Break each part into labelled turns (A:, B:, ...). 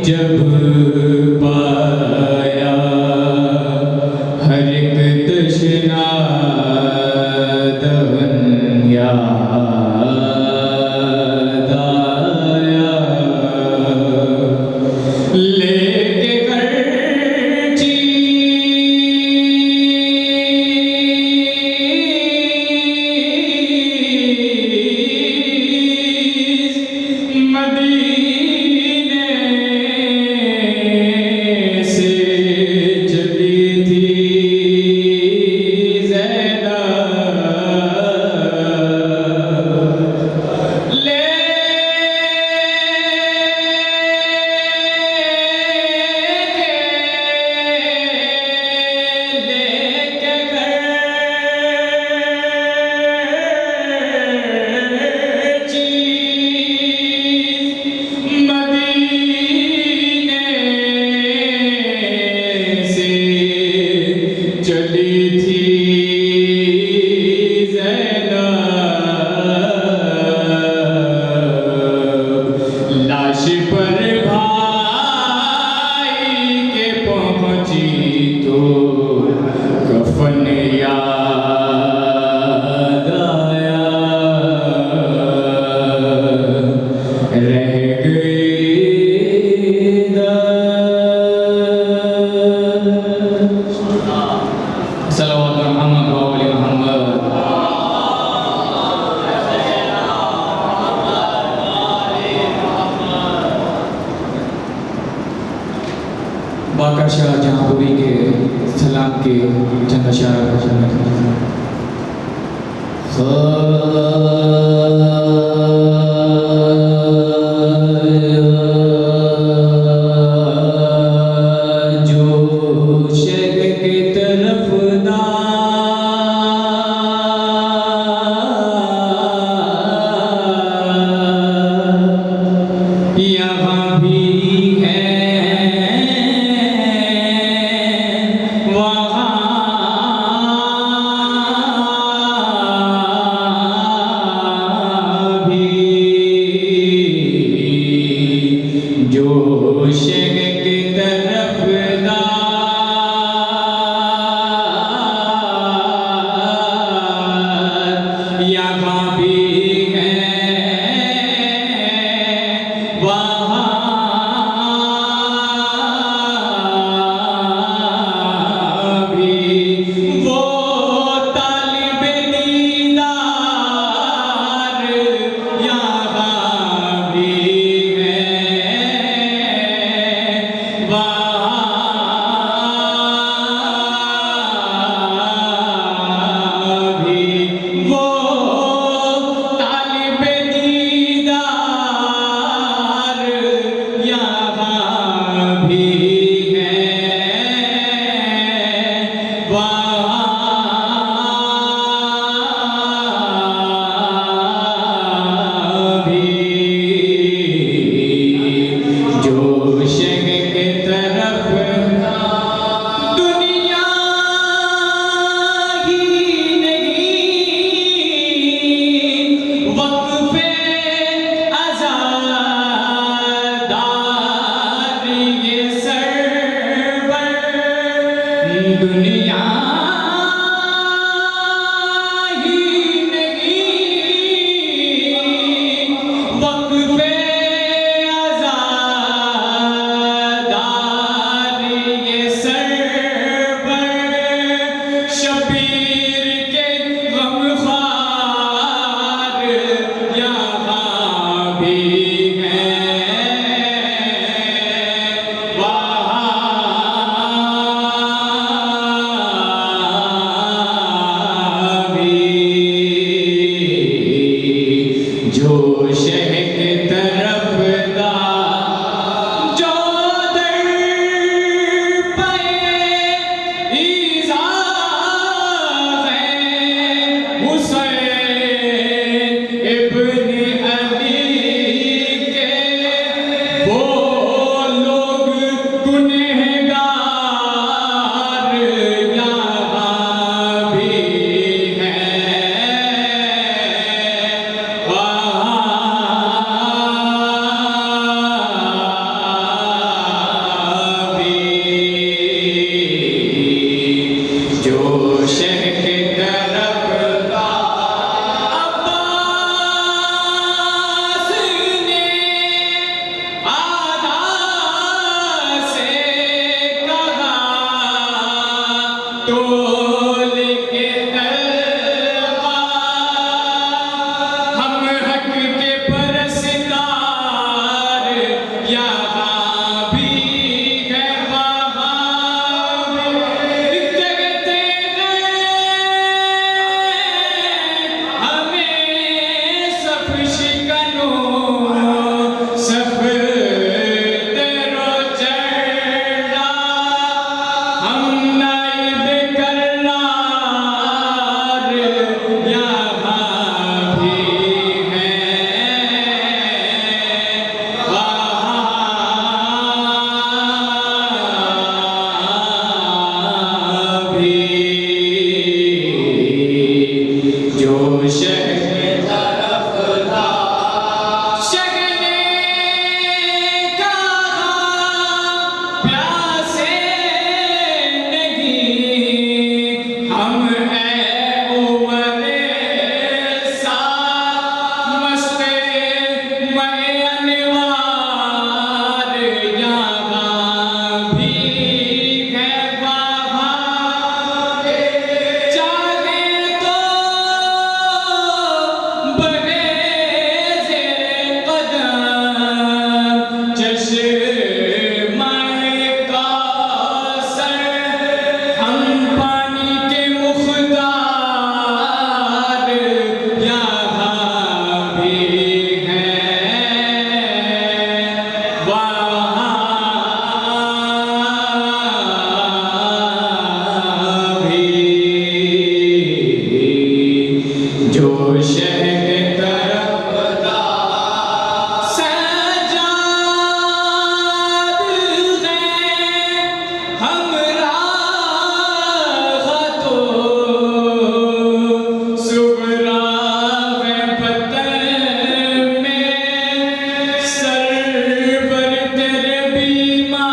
A: جب پایا ہر ایک تشنا دہن یاد آیا لے کے کرچی مدینے سے چلی تھی زینب لے کے کرچی مدینے سے چلی تھی زینب لاش پر بھائی کے پہنچی تو کفن یاد آیا رہ گئی صلوات محمد و آل محمد باقر شاہ جہاں پوری کے سلام کے چند اشعار جوش کی طرف یہاں بھی ہے وہاں بھی جوش کی طرف یہاں بھی ہے وہاں بھی وہ طالب دیدار یہاں بھی ہے وہاں بھی وہ طالب دیدار یہاں بھی ہے وہاں بھی جوش کی طرف دنیا ہی نہیں وقف عزادار یہ سرور دنیا ہی نہیں وقف عزادار یہ سرور شبیر کے غمخوار یہاں بھی ہے وہاں
B: سے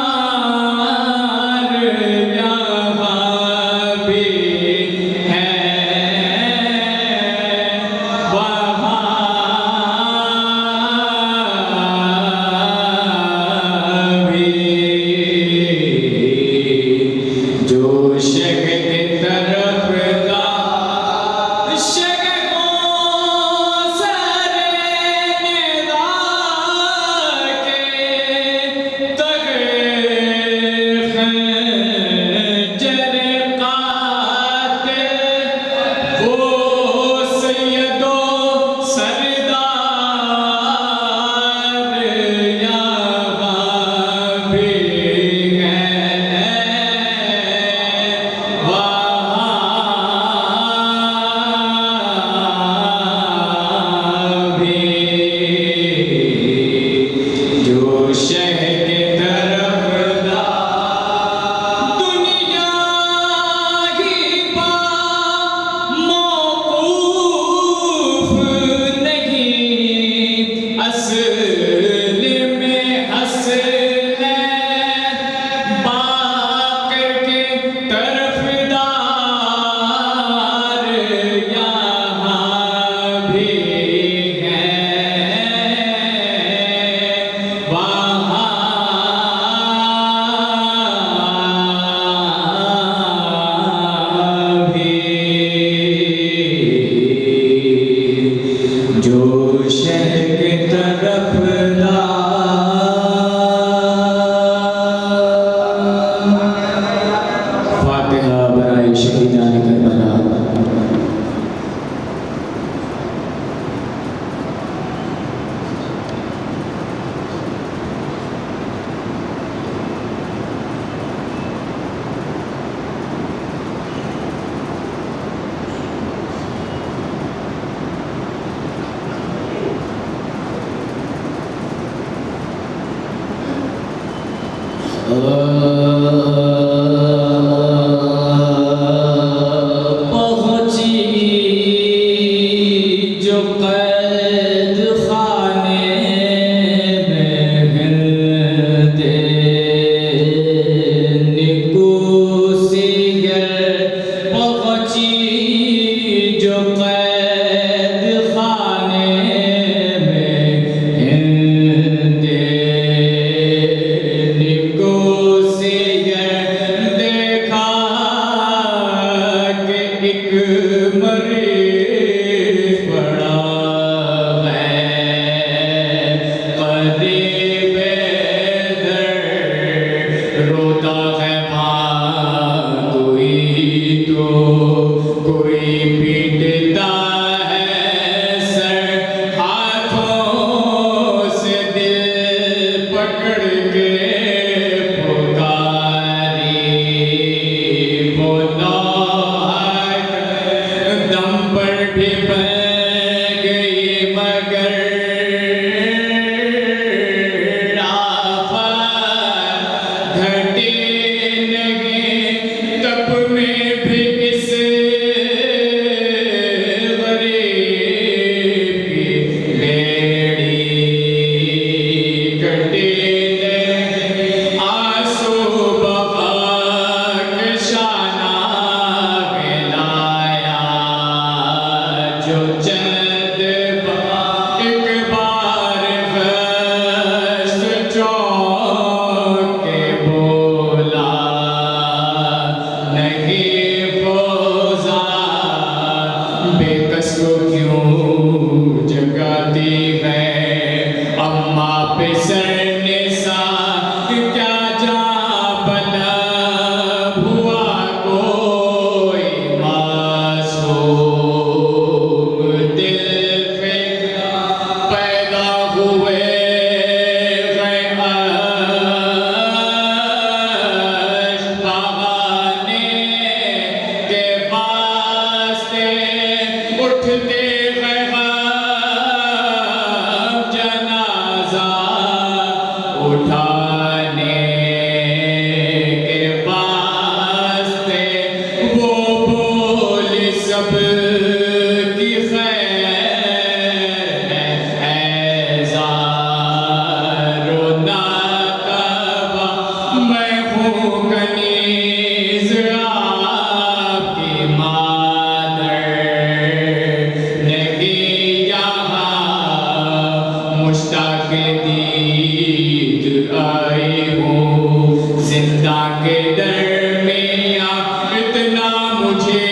A: ہوں زندہ کے درمیان اتنا مجھے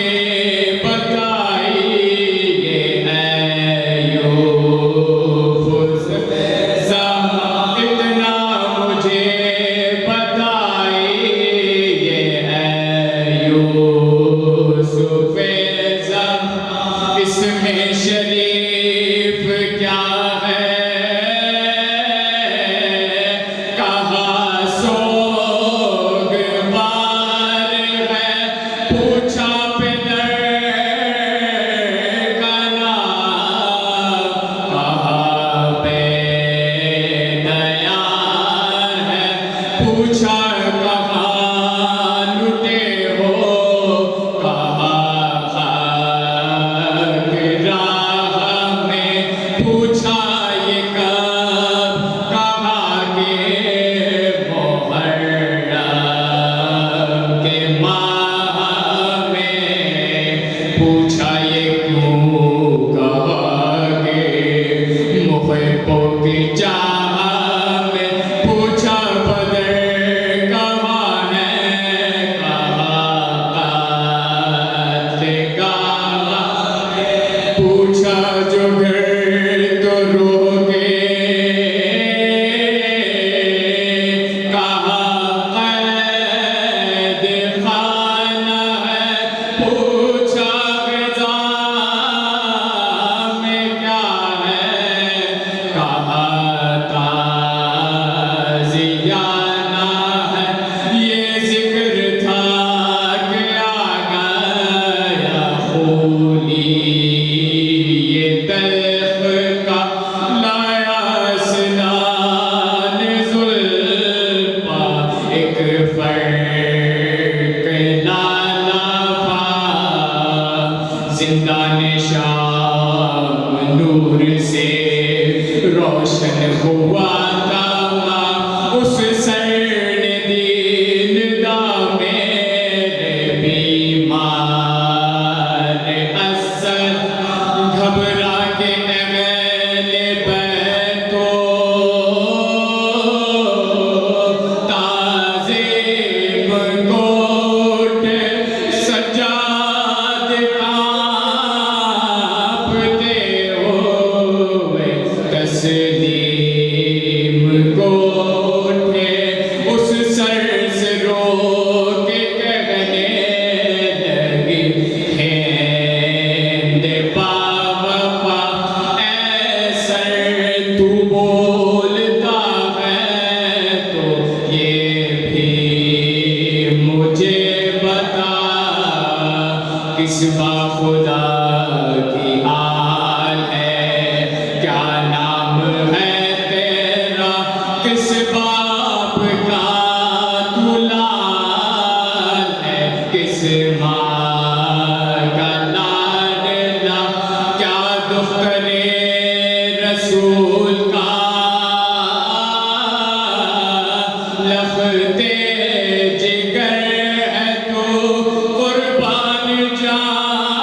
A: بتائیے اے یوسف زمان اتنا مجھے بتائیے اے یوسف زمان اس میں شریف کیا ہے پوچھا کہاں لٹے ہو کہاں خاک راہ میں پوچھا یہ کب کہاں کے محرم کے ماہ میں پوچھا یہ کیوں کہاں کے محبوں کی چاہ میں پوچھا جو گھر تو رو گے کہاں قید خانہ ہے پوچھا غذا میں کیا ہے کہاں تازیانہ ہے یہ ذکر تھا کہ آ گیا خولی تلخ کا لایا سنان زلفا ایک فرق لالا پا زندان شام نور سے روشن ہوا تھا اس سر نے دین دا میرے بیمار اثر گھبرا کے اہل بیت کو تعظیم کوٹ سجاد کانپتے ہوئے تسلیم کو اٹھے اس سر سے رو کے کہنے لگی ہند باوفا اے سر تو بولتا ہے تو یہ بھی مجھے بتا کس با خدا کی آل ہے کیا نام ہے تیرا کس باپ کا تو لال ہے کس ماں کا لاڈلا کیا دختر رسول کا لختے جگر ہے تو قربان جان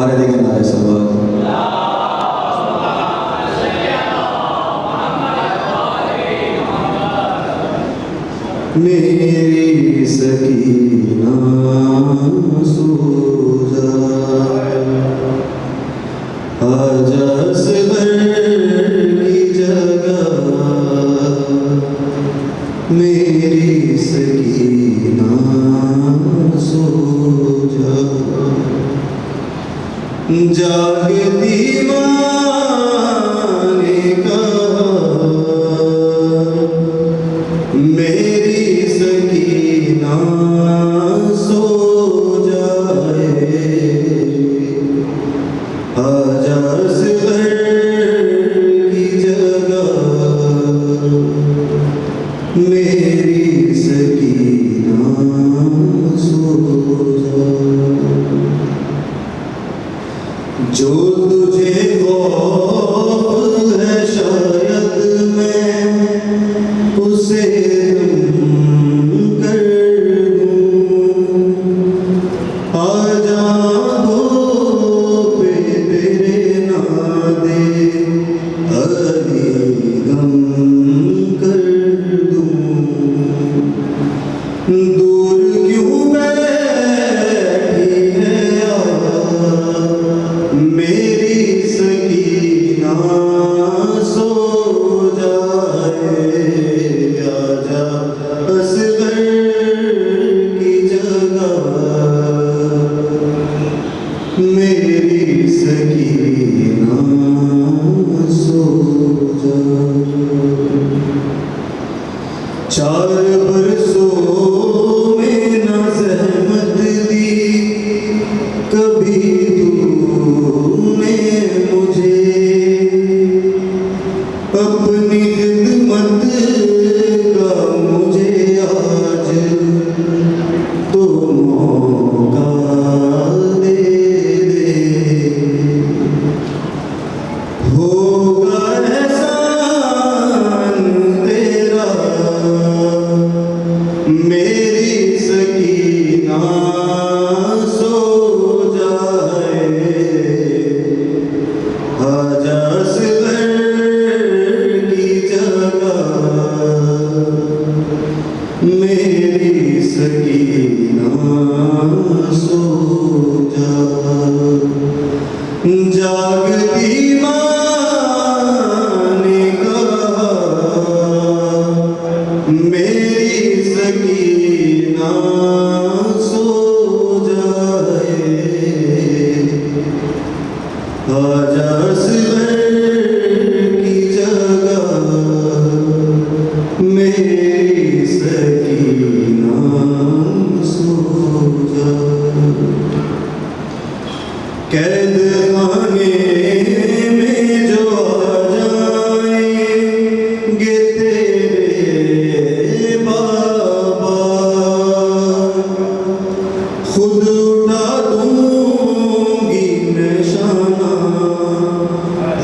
B: دوبارہ دیکھیں نعرہ صلوات. میری سکینہ سو جائے آجا اصغر کی جگہ میری سکینہ سو جائے جاگتی ماں نے کہا میری سکینہ سو جائے آجا اصغر کی جگہ میری سکینہ سو جائے. جو تجھے خوف ہے شاید میں اسے کر دوں. آجا ہو پہ تیرے نادے علی غم کر دوں. دور کیوں بیٹھی ہے میری سکینہ سو جائے آجا اصغر کی جگہ میری سکینہ سو جائے. 4 برسوں میں نہ زحمت دی کبھی تو نے مجھے اپنی خدمت کا مجھے آج تو موقع دے دے. ہوگا احسان تیرا میری سکینہ سو جائے آجا اصغر کی جگہ میری سکینہ سو جائے. جاگتی ماں نے کہا میری سکینہ سو جائے آجا اصغر کی جگہ میری سکینہ سو جائے. قید خانے میں جو آ جائیں گے تیرے بابا خود اٹھا دوں گی نشانہ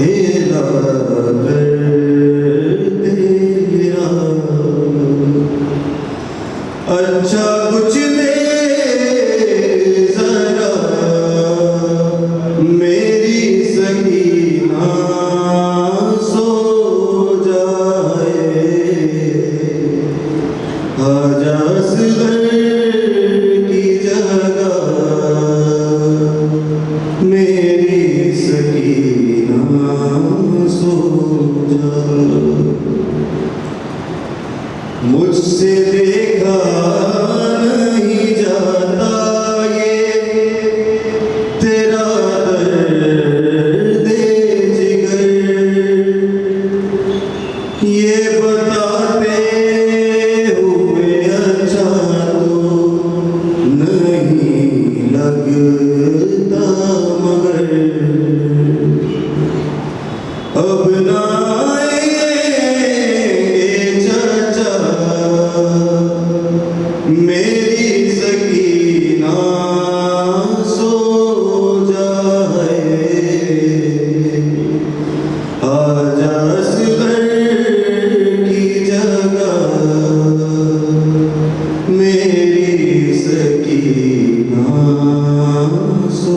B: ہیلا کر تیرا. اچھا کچھ دے ذرا میری سکینہ سو جائے آجا اصغر کی جگہ میری سکینہ سو جائے. مجھ سے دیکھا نہیں جاتا یہ تیرا درد جگر یہ بتاتے ہوئے اچھا تو نہیں لگتا مگر اب نہ میری سکینہ سو جائے آجا اصغر کی جگہ میری سکینہ سو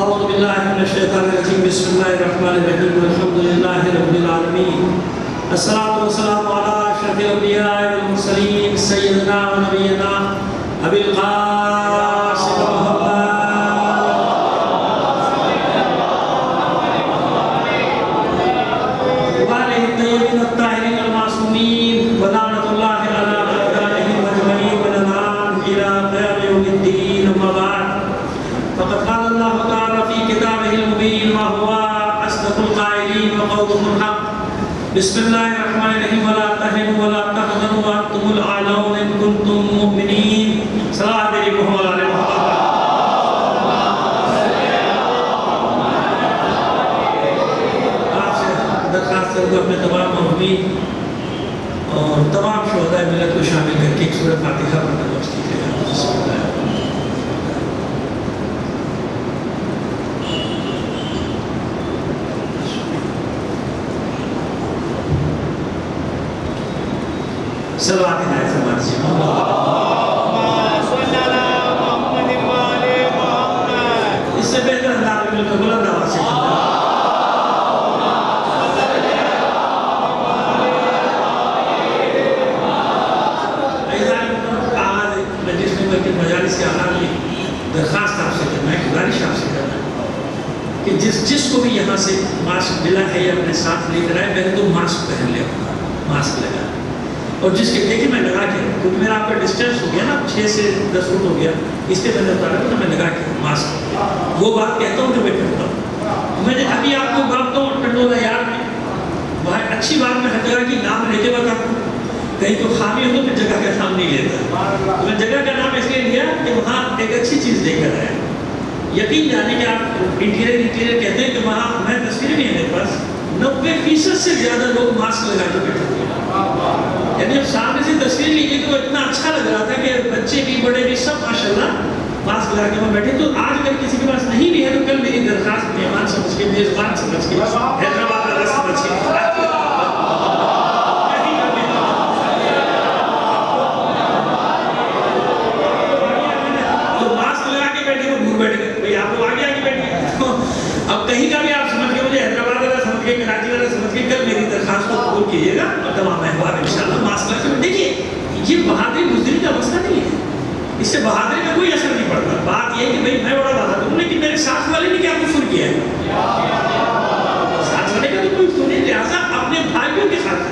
C: أعوذ بالله من الشيطان الرجيم بسم الله الرحمن الرحيم الحمد لله رب العالمين الصلاة والسلام على أشرف الأنبياء والمرسلين سيدنا ونبينا أبي القاسم محمد وآله الطيبين الطاهرين المعصومين ولعنة الله على أعدائهم أجمعين ولعنهم إلى قيام يوم الدين أما بعد فقد قال الله تعالى في كتابه المبين وهو أصدق القائلين وقوله الحق بسم الله الرحمن الرحيم ولا تهنوا ولا تحزنوا وأنتم الأعلون إن كنتم مؤمنين صلوات عليكم وعلى محمد آپ سے درخواست کروں اپنے تمام محمین اور تمام شہداء ملت کو شامل کر کے ایک سورہ فاتحہ پڑھنا بخش کیجیے بسم اللہ صلوات اللہ فرماتے ہیں اس سے بہتر انداز میں تو بلند آواز سے آواز مجلس میں بلکہ مجالس کے آغاز میں درخواست آپ سے کرنا ہے گزارش آپ سے کرنا ہے کہ جس کو بھی یہاں سے ماسک ملا ہے یا اپنے ساتھ لے کر آئے پہلے تو ماسک پہن لے ماسک لگا اور جس کے دیکھیں میں لگا کے کیونکہ میرا آپ کا ڈسٹینس ہو گیا نا 6 سے 10 فٹ ہو گیا اس پہ میں نے اتارا تھا میں لگا کے ماسک وہ بات کہتا ہوں جو میں کرتا ہوں میں نے ابھی آپ کو بات تو ٹنڈولا یار میں وہاں اچھی بات میں ہر جگہ کی نام لے کے بتاتا ہوں کہیں تو خامی ہو تو پھر جگہ کا نام نہیں لیتا تو میں جگہ کا نام اس لیے لیا کہ وہاں ایک اچھی چیز لے کر آیا یقین جانے کہ آپ انٹیریئر کہتے ہیں کہ وہاں میں تصویر بھی ہے میرے پاس 90% سے زیادہ لوگ ماسک لگا کے بیٹھے ہوئے یعنی اب سامنے سے تصویر لی گئی تو اتنا اچھا لگ رہا تھا کہ بچے بھی بڑے بھی سب ماشاءاللہ ماسک لگا کے وہاں بیٹھے تو آج اگر کسی کے پاس نہیں بھی ہے تو کل میری درخواست مہمان سمجھ کے میزبان سمجھ کے حیدرآباد والا سمجھ کے اور ماسک لگا کے بیٹھے وہ دور بیٹھ گئے بھائی آپ لوگ آگے آگے بیٹھ گئے اب کہیں کا بھی آپ سمجھ کے مجھے حیدرآباد والا سمجھ کے کراچی والا سمجھ کے کل میری درخواست کو قبول کیجیے گا اور تمام احباب انشاءاللہ ماسک لگا کے دیکھیے یہ بہادری بزدلی کا مسئلہ نہیں ہے اس سے بہادری کا کوئی اثر نہیں پڑتا بات یہ ہے کہ بھائی میں بڑا بہادر ہوں لیکن میرے ساتھ والے نے کیا کفر کیا ہے ساتھ والے کا تو کوئی کفر نہیں لہٰذا اپنے بھائیوں کے خاطر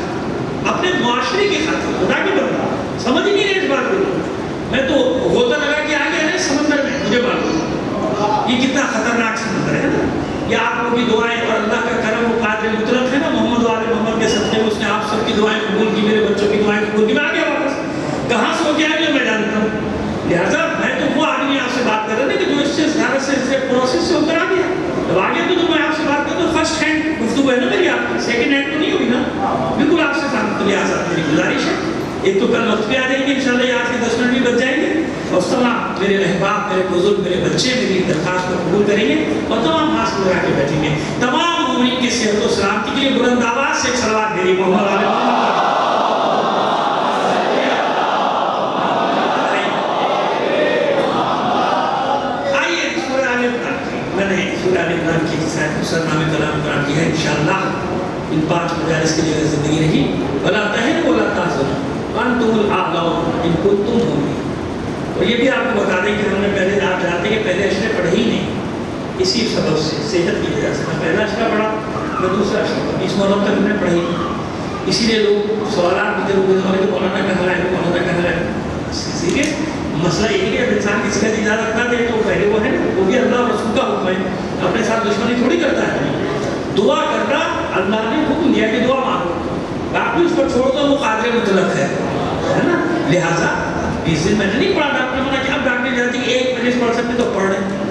C: اپنے معاشرے کے خاطر خدا کی بندہ سمجھ ہی نہیں رہے اس بات کو میں تو غوطہ لگا کے آگے آنے سمندر میں مجھے معلوم یہ کتنا خطرناک سمندر ہے نا یہ آپ لوگوں کی دعائیں اور اللہ کا کرم و قادر مطلق ہے نا محمد و آل محمد کے صدقے میں اس نے آپ سب کی دعائیں قبول کی میرے بچوں کی دعائیں قبول کی میں آ گیا واپس کہاں سے ہو کے آئے میں جانتا ہوں لہٰذا میں تو وہ آدمی آپ سے بات کر رہا تھا کہ جو اس سے زیادہ سے پروسیس سے ہو کر آ گیا جب آ گیا تو میں آپ سے بات کرتا ہوں فرسٹ ہینڈ گفتگو ہے نا میری آپ کی سیکنڈ ہینڈ تو نہیں ہوگی نا بالکل آپ سے ساتھ لحاظ میری گزارش ہے ایک تو کل وقت پہ آ جائیں گے انشاءاللہ یہ آج کے 10 منٹ بھی بچ جائیں گے اور سلام میرے احباب میرے بزرگ میرے بچے میری درخواست کو قبول کریں گے اور تمام ماسک لگا کے بیٹھیں گے تمام مومنین کی صحت و سلامتی کے لیے بلند آواز سے ایک صلوات میری محمد علیہ آئیے سورہ آل عمران میں نے سورہ آل عمران کی سرنامے کلام قرآن کی ہے انشاءاللہ ان 5 مجالس کے لیے زندگی رہی ولا تہنوا ولا تحزنوا وانتم الاعلون ان کنتم مؤمنین اور یہ بھی آپ کو بتا دیں کہ ہم نے پہلے آپ جانتے ہیں کہ پہلے اشرے پڑھے ہی نہیں اسی سبب سے صحت کی وجہ سے میں پہلا اشرا پڑھا میں دوسرا اشرا پڑھا اس محرم تک ہم نے پڑھی اسی لیے لوگ سوالات بھی ضرور ہوئے تو مولانا کا حل ہے مولانا کا حل ہے سیکھے مسئلہ یہ ہے کہ انسان کسی کا اجازت نہ دے تو پہلے وہ ہے وہ بھی اللہ اور رسول کا حکم ہے اپنے ساتھ دشمنی تھوڑی کرتا ہے دعا کرنا اللہ نے حکم دیا کہ دعا مانگو باقی اس پر چھوڑ دو وہ قادر مطلق ہے نا لہٰذا اس دن میں نے نہیں پڑھا ڈاکٹر نے منع کہ اب ڈاکٹر جانتی کہ 1 مجلس پڑھ سکتے تو پڑھ رہے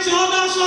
C: 1400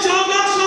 C: 1400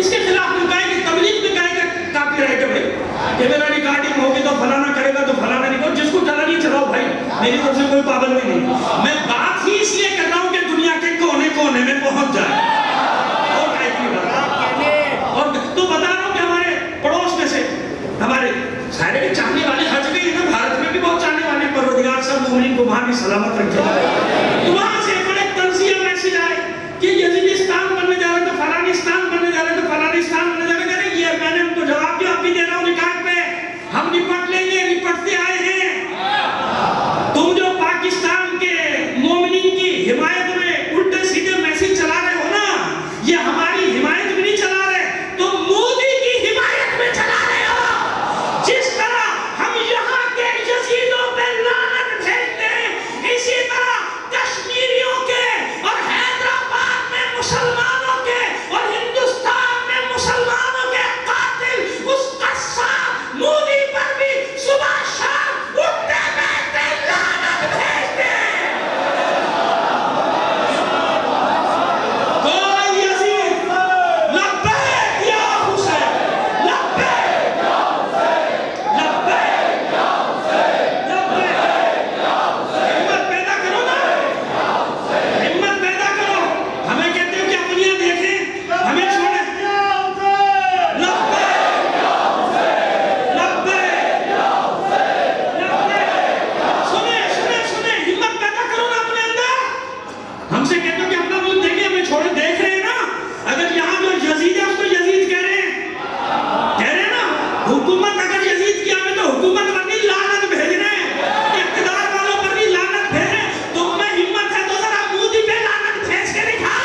C: اس کے خلاف میں کہے کہ تبلیغ میں کہے کہ کاپی رائٹ ہے بھائی کہ میرا ریکارڈنگ ہوگی تو فلانا کرے گا تو فلانا نہیں کرو، جس کو چلانی چلاؤ بھائی، میری طرف سے کوئی پابندی نہیں. میں بات ہی اس لیے کر رہا ہوں کہ دنیا کے کونے کونے میں پہنچ جائے. اور تو بتا رہا ہوں کہ ہمارے پڑوس میں سے ہمارے سارے چاہنے والے ہر جگہ ہیں نا، بھارت میں بھی بہت چاہنے والے، پروردگار سب مومنین کو وہاں بھی سلامت رکھے. تو وہاں سے بڑے تنزیہ میسج آئے کہ یزیدستان بننے جا رہا ہے تو فلانستان بننے جا رہا ہے تو فلانستان بننے جا رہا ہے. یہ میں نے ان کو جواب دیا، اب بھی دے رہا ہوں ریکارڈ پہ، ہم نپٹ لیں گے، نپٹتے آئے ہیں. تم جو پاکستان کے مومنین کی حمایت میں الٹے سیدھے میسج چلا رہے ہو نا، یہ ہماری حمایت میں نہیں چلا رہے، تو مودی کی حمایت میں چلا رہے ہو. جس طرح ہم یہاں کے یزیدوں پہ لعنت بھیجتے ہیں، اسی طرح کشمیریوں کے اور حیدرآباد میں مسلمانوں کے اور ہندوستان میں مسلمانوں کے قاتل اس قصاب مودی پر بھی صبح شام اٹھتے بیٹھتے لعنت بھیجتے ہیں. کوئی یزید لبیک یا حسین، لبیک یا حسین، لبیک یا حسین، لبیک یا حسین. ہمت پیدا کرو نا، ہمت پیدا کرو. ہمیں کہتے ہو کہ اپنیاں دیکھیں، ہمیں چھوڑیں. لبیک یا حسین، لبیک یا حسین، لبیک. سنیں، ہمت پیدا کرو نا اپنے اندر. ہم سے کہتے ہو کہ اپنا ملک دیکھیں، ہمیں چھوڑے، دیکھ رہے ہیں نا. اگر یہاں جو یزید ہے اس کو یزید کہہ رہے ہیں نا. حکومت اگر یزید کی ہمیں تو حکومت پر نہیں لعنت بھیج رہے ہیں، اقتدار والوں پر نہیں لعنت بھیج رہے ہیں. تم میں ہمت ہے تو ذرا مودی پہ لعنت بھیج کے دکھا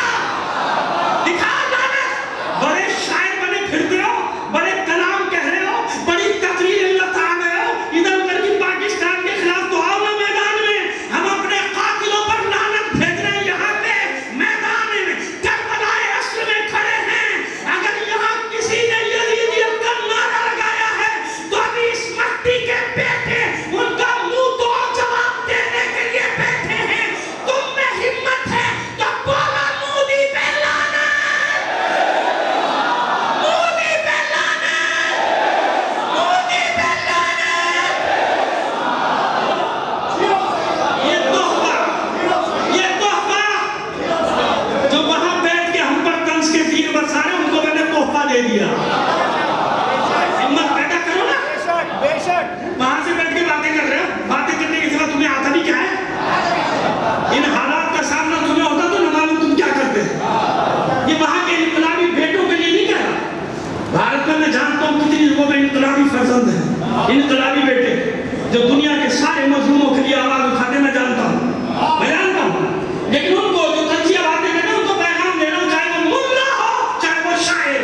C: لعنت. بڑے شاعر بنے پھرتے ہو، بڑے کلام کہہ رہے ہو، بڑی تقریر اللہ تعالیٰ ہو، ادھر ادھر کی پاکستان کے خلاف تو آؤ نا میدان میں. ہم اپنے قاتلوں پر لعنت بھیج رہے ہیں یہاں پہ میدان میں، کربلائے اصل میں کھڑے ہیں. اگر یہاں کسی نے یزیدیت کا نعرہ لگایا ہے تو ابھی اس مٹی کے بیٹے ان کا منہ توڑ جواب دینے کے لیے بیٹھے ہیں. تم میں ہمت ہے تو بولا مودی پہ لعنت، مودی پہ لعنت، مودی پہ لعنت. یہ تحفہ جو وہاں بیٹھ کے ہم پر طنز کے تیر برسا رہے ہیں، ان کو میں نے تحفہ دے دیا. ہمت پیدا کرو نا. وہاں سے بیٹھ کے باتیں کر رہے ہو، باتیں کرنے کے سوا تمہیں آتا بھی کیا ہے؟ ان حالات کا سامنا تمہیں ہوتا تو نہ معلوم تم کیا کرتے. یہ وہاں کے انقلابی بیٹوں کے لیے نہیں کہہ رہا. بھارت میں میں جانتا ہوں کتنی لوگوں میں انقلابی فرزند ہیں، انقلابی بیٹے جو دنیا کے سارے مظلوموں کے لیے آواز اٹھاتے. میں جانتا ہوں، لیکن ان کو جو تنزیہ باتیں کرتے ہیں ان کو پیغام دینا، چاہے وہ ملا ہو چاہے وہ شاعر.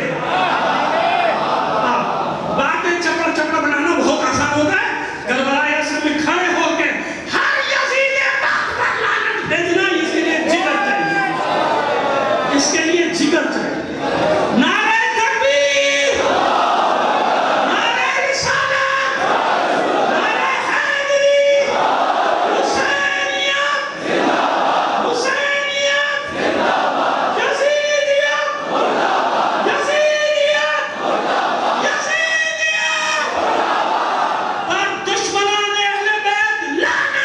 C: باتیں چپڑ بنانا بہت آسان ہوتا ہے. کربلائے اصل میں کھڑے ہو کے ہر یزید پاک پر لعنت بھیجنا، اس کے لیے جگر چاہیے، اس کے لیے جگر چاہیے. نعرہ تکبیر، نعرہ رسالت، نعرہ حیدری، حسینیت، حسینیت، یزیدیت، یزیدیت، یزیدیت، اور دشمنان اہل بیت لعنت.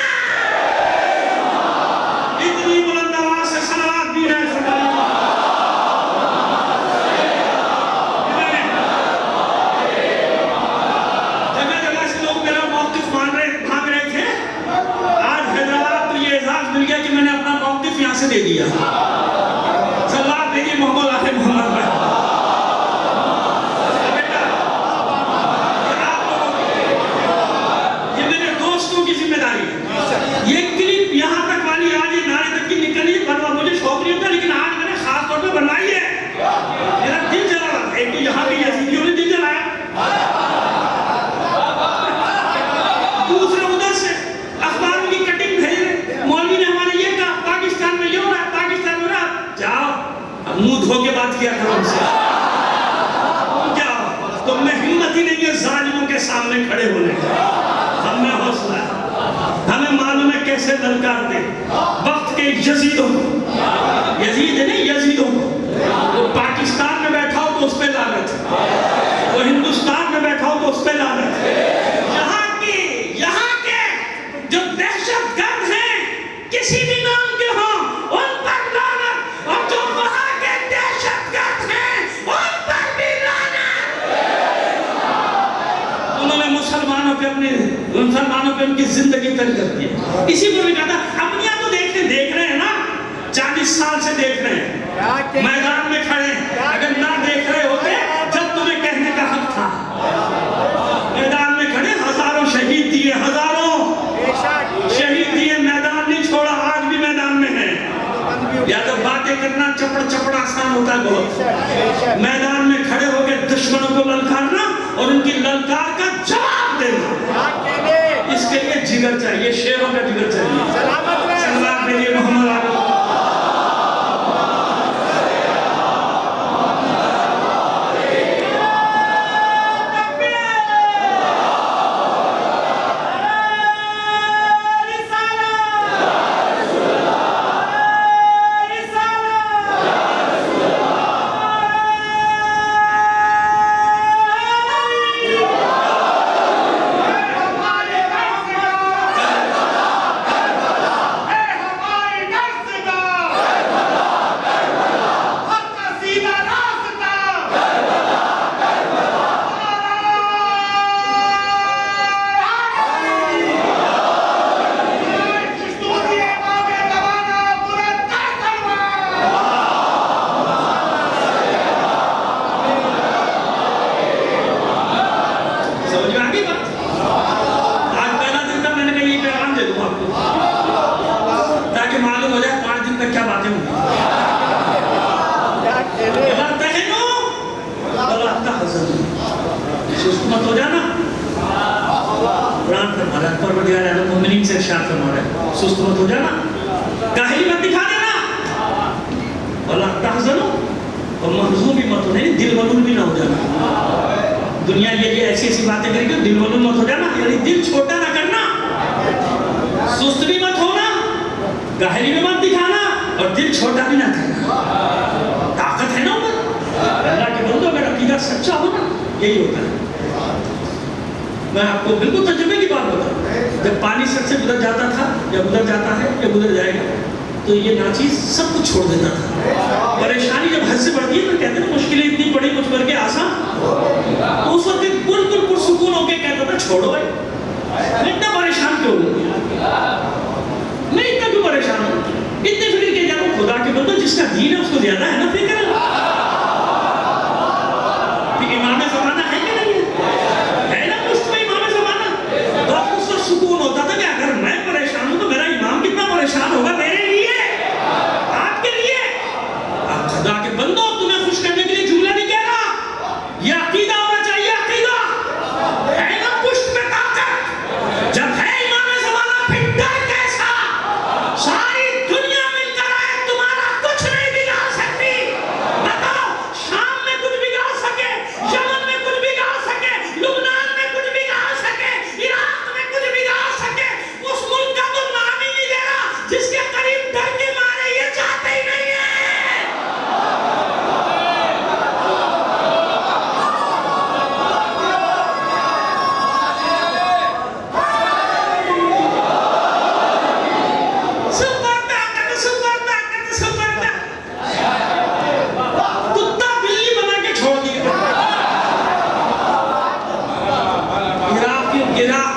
C: اتنی بلند آواز سے صلوات بھی رہے فرمائیے. جگہ جگہ سے لوگ میرا موقف مانگ رہے تھے. آج حیدرآباد پر یہ اعزاز مل گیا کہ میں نے اپنا موقف یہاں سے دے دیا. صلوات بھیجیے محمد آل محمد پر. بیٹا، یہ آپ لوگوں کی، یہ میرے دوستوں کی ذمہ داری ہے. یہ کلپ یہاں تک والی آج یہ نعرے تک کی نکلی، مجھے شوق نہیں ہوتا، لیکن آج میں نے خاص طور پہ بنوائی ہے. میرا دل جلا ہوا. ایک تو یہاں کے یزیدیوں نے دل جلایا، دوسرے ادھر سے اخباروں کی کٹنگ بھیج رہے. مولوی نے ہمارے یہ کہا، پاکستان میں یہ ہو رہا ہے، پاکستان میں ہو رہا ہے. جاؤ اب منہ دھو کے بات کیا کرو ان سے. جاؤ، تم میں ہمت ہی نہیں ہے ظالموں کے سامنے کھڑے ہونے کا. ہم میں حوصلہ ہے، ہمیں معلوم ہے کیسے للکارتے وقت کے یزیدوں کو. یزید ہے نہیں، یزیدوں کو. وہ پاکستان میں بیٹھا ہو تو اس پہ اپنے مسلمانوں پہ ان کی زندگی تنگ کرتی ہے. اسی پر بھی کہا تھا اپنیاں تو دیکھ رہے ہیں نا, 40 سال سے دیکھ رہے ہیں, میدان میں کھڑے ہیں. اگر نہ دیکھ رہے ہوتے جب تمہیں کہنے کا حق تھا. میدان میں کھڑے, ہزاروں شہید دیے, ہزاروں شہید دیے, میدان نہیں چھوڑا, آج بھی میدان میں ہے. یا تو باتیں کرنا چپڑ آسان ہوتا ہے بہت, میدان میں کھڑے ہو کے دشمنوں کو للکارنا اور ان کی للکار کا جواب دینا, اس کے لیے جگر چاہیے, شیروں کا جگر چاہیے. سلوات کے لیے محمد آگے. مت ہو جانا. قرآن فرما رہا ہے, پروردگار عالم مومنین سے ارشاد فرما رہا ہے, سست مت ہو جانا, کاہلی مت دکھا دینا, وَلَا تَحْزَنُوا, اور محزون بھی مت ہونا, دل ملول بھی نہ ہو جانا. دنیا یہ ایسی ایسی باتیں کرے گی, دل ملول مت ہو جانا, یعنی دل چھوٹا نہ کرنا, سست بھی مت ہونا, کاہلی بھی مت دکھانا, اور دل چھوٹا بھی نہ کرنا. طاقت ہے نا اوپر. اللہ کے بندو اگر عقیدہ سچا ہو نا, یہی ہوتا ہے. میں آپ کو بالکل تجربے کی بات بتاؤں, جب پانی سر سے گزر جاتا تھا یا گزر جاتا ہے یا گزر جائے گا, تو یہ ناچیز سب کچھ چھوڑ دیتا تھا. پریشانی جب حد سے بڑھتی ہے تو کہتے ہیں مشکلیں اتنی بڑی کچھ کر کے آسان, تو اس وقت بالکل پرسکون ہو کے کہتا تھا چھوڑو بھائی, میں اتنا پریشان کیوں ہوں, میں اتنا کیوں پریشان ہوں, اتنے فکر کے جاؤ. خدا کے بندو جس کا دین ہے اس کو زیادہ ہے نا فکر. امام زمانہ ہے کہ نہیں ہے نا, مجھ میں امام زمانہ, تو آپ اس وقت سکون ہوتا تھا کہ اگر میں پریشان ہوں تو میرا امام کتنا پریشان ہوگا میرے لیے, آپ کے لیے. آپ خدا کے بندو, تمہیں خوش کرنے کے لیے جملہ نہیں کہہ رہا, یہ عقیدہ ہونا چاہیے. عقیدہ ہے نا پشت میں طاقت, جب ہے امام زمانہ پھر ڈر کیسا. ساری دنیا مل کر آئے, تمہارا کچھ نہیں بگاڑ سکتی. بتاؤ, شام میں کچھ بگاڑ سکے, یمن میں کچھ بگاڑ سکے, لبنان میں کچھ بگاڑ سکے, عراق میں کچھ بگاڑ سکے, اس ملک کا تو نام ہی نہیں لے رہا جس کے قریب ڈر کے مارے یہ چاہتے ہی نہیں ہیں.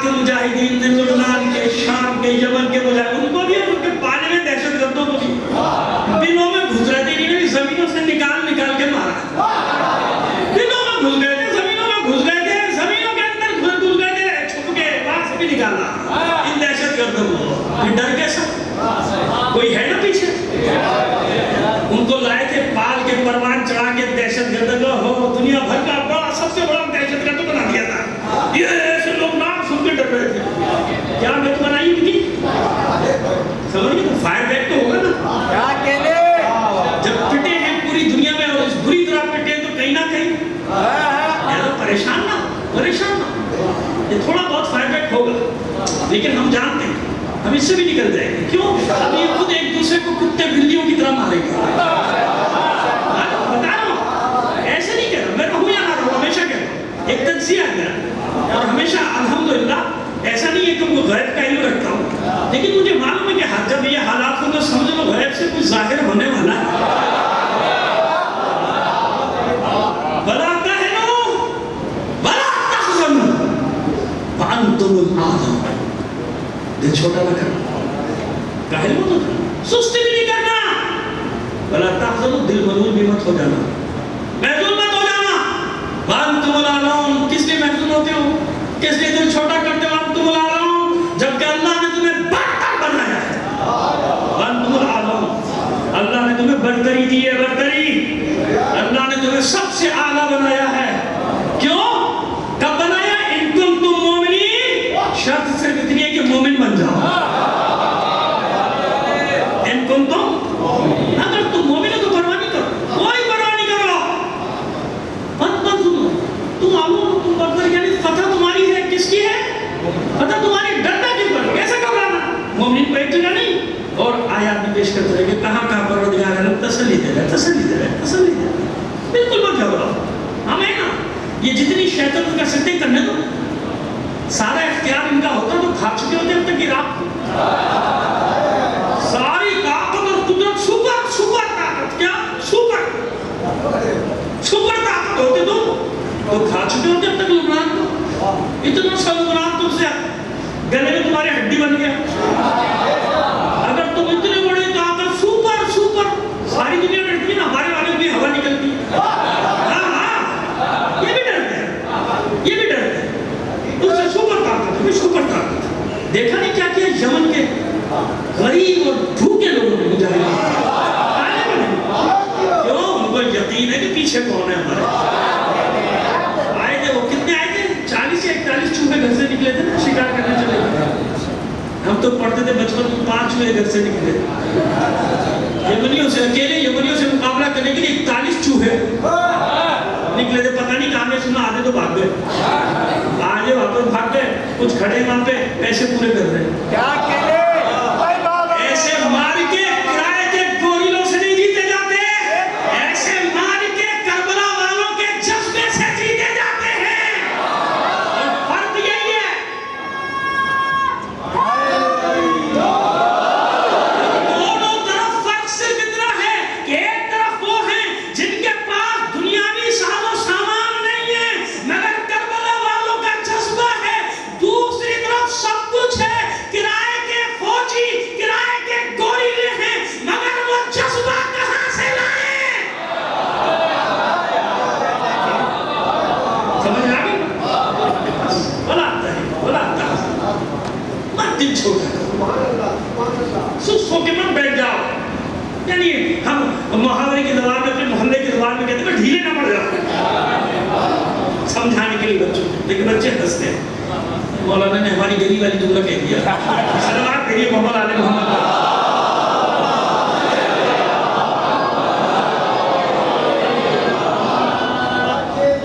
C: مجاہدین نے لبنان کے, شام کے, یمن کے مجاہدین, ان کو بھی ان کے پانے میں دہشت گردوں کو بھی دنوں میں گھس رہے تھے, انہیں زمینوں سے نکال کے مارا. دنوں میں گھس گئے تھے, زمینوں میں گھس گئے تھے, زمینوں کے اندر گھس گئے تھے, چھپ کے وہاں سے بھی نکالا ان دہشت گردوں کو. یہ ڈر کیسا, کوئی ہے نا پیچھے. ان کو لائے تھے پال کے, پروان چڑھا کے دہشت گردوں کو, ہو دنیا بھر کا بڑا سب سے بڑا دہشت گرد بنا دیا تھا. یہ ایسے لوگ نام سن کے ڈر رہے تھے. کیا میں تو بنائی ان کی سمجھ گئے, تو فائر بیک تو ہوگا نا. جب پٹے ہیں پوری دنیا میں اور اس بری طرح پٹے تو کہیں نہ کہیں پریشان نہ, یہ تھوڑا بہت فائر بیک ہوگا, لیکن ہم جانتے ہیں ہم اس سے بھی نکل جائیں گے. کیوں, ہم یہ خود ایک دوسرے کو کتے بلیوں کی طرح ماریں گے. بتا رہا ہوں, ایسے نہیں کہہ رہا, میں رہوں یا نہ رہوں, ہمیشہ کہہ رہا ہوں, ایک تجزیہ ہے اور ہمیشہ الحمدللہ ایسا نہیں ہے کہ وہ غیب کا علم رکھتا ہوں, لیکن مجھے معلوم ہے کہ جب یہ حالات ہوں تو سمجھ لو غیب سے کچھ ظاہر ہونے والا ہے. بلا تہنوا ولا تحزنوا وانتم چھوٹا نہ کرنا، کاہل مت ہونا، سستی بھی نہیں کرنا، ولا تحزنوا دل ملول بھی مت ہو جانا، محزون مت ہو جانا، وانتم الاعلون، کس لیے محزون ہوتے ہو، کس لیے دل چھوٹا کرتے ہو، وانتم الاعلون، جبکہ اللہ نے تمہیں برتر بنایا ہے، وانتم الاعلون، اللہ نے تمہیں برتری دی ہے، برتری، اللہ نے تمہیں سب سے اعلیٰ بنایا ہے، کیوں؟ کب بنایا؟ ان کنتم مومنین، شرط صرف اتنی ہے کہ مومن بن جاؤ، ان کنتم، اگر تم مومن ہو تو پرواہ نہیں کرو، کوئی پرواہ نہیں کرو، مت سنو، تم معلوم، تم برتر، یعنی فتح تمہاری ہے، کس کی ہے؟ فتح تمہاری، ڈرنا کیوں پر، کیسے گھبرانا؟ مومنین کو ایک جگہ نہیں، اور آیات میں پیش کرتے رہے کہ کہاں کہاں پروردگار عالم تسلی دے رہے، تسلی دے رہے، تسلی دے رہے، بالکل مت گھبراؤ، ہمیں نا یہ جتنی شیطان کا سکتے کرنے دو، سارا اختیار ان کا ہوتا تو کھا چکے ہوتے اب تک کی رات کو، ساری طاقت اور قدرت، سپر طاقت، کیا سپر طاقت ہوتے تو کھا چکے ہوتے اب تک لبنان کو، اتنا سا لبنان تم سے گلے میں تمہاری ہڈی بن گیا، اگر تم اتنے بڑے طاقت، سپر ساری دنیا ڈرتی ہے نا، ہمارے والے بھی ہوا نکلتی ہے، ہاں یہ بھی ڈرتے ہیں، یہ بھی ڈرتے ہیں، اس سے سپر طاقت، دیکھا نہیں کیا کیا یمن کے غریب اور بھوکے لوگوں نے مجاہدین، کیوں؟ ان کو یقین ہے کہ پیچھے کون ہے ہمارے، آئے تھے وہ، کتنے آئے تھے؟ 40 یا 41 چوہے گھر سے نکلے تھے نا، شکار کرنے چلے گئے، ہم تو پڑھتے تھے بچپن میں 5 چوہے گھر سے نکلے، یمنیوں سے، اکیلے یمنیوں سے مقابلہ کرنے کے لیے 41 چوہے نکلے تھے، پتہ نہیں کہاں گئے، سنا آدھے تو بھاگ گئے، آدھے واپس بھاگ گئے، کچھ کھڑے وہاں پہ پیسے پورے کر رہے ہیں، ایسے مار کے کرائے کے گوریلوں سے نہیں جیتے جاتے، ایسے مار کے کربلا والوں کے جذبے سے جیتے جاتے ہیں، اور فرق یہی ہے، دونوں طرف فرق صرف اتنا ہے کہ ایک طرف وہ ہیں جن کے پاس دنیاوی ساز و سامان نہیں ہے مگر کربلا والوں کا جذبہ ہے، دوسری طرف سب کچھ ہے، کرائے کے فوجی، کرائے کے گوریلے ہیں، مگر وہ جذبہ کہاں سے لائیں؟ سمجھ آگئی؟ بلا آتا ہے، مت دل چھوٹا کرو، سست ہو کے مت بیٹھ جاؤ، یعنی ہم محاورے کی زبان میں، اپنے محلے کی زبان میں کہتے ہیں ڈھیلے نہ پڑ جاؤ، سمجھانے کے لیے بچوں، لیکن بچے ہنستے ہیں، مولانا نے ہماری گلی والی جملہ کہہ دیا، سلوات کہیے محمد آل محمد،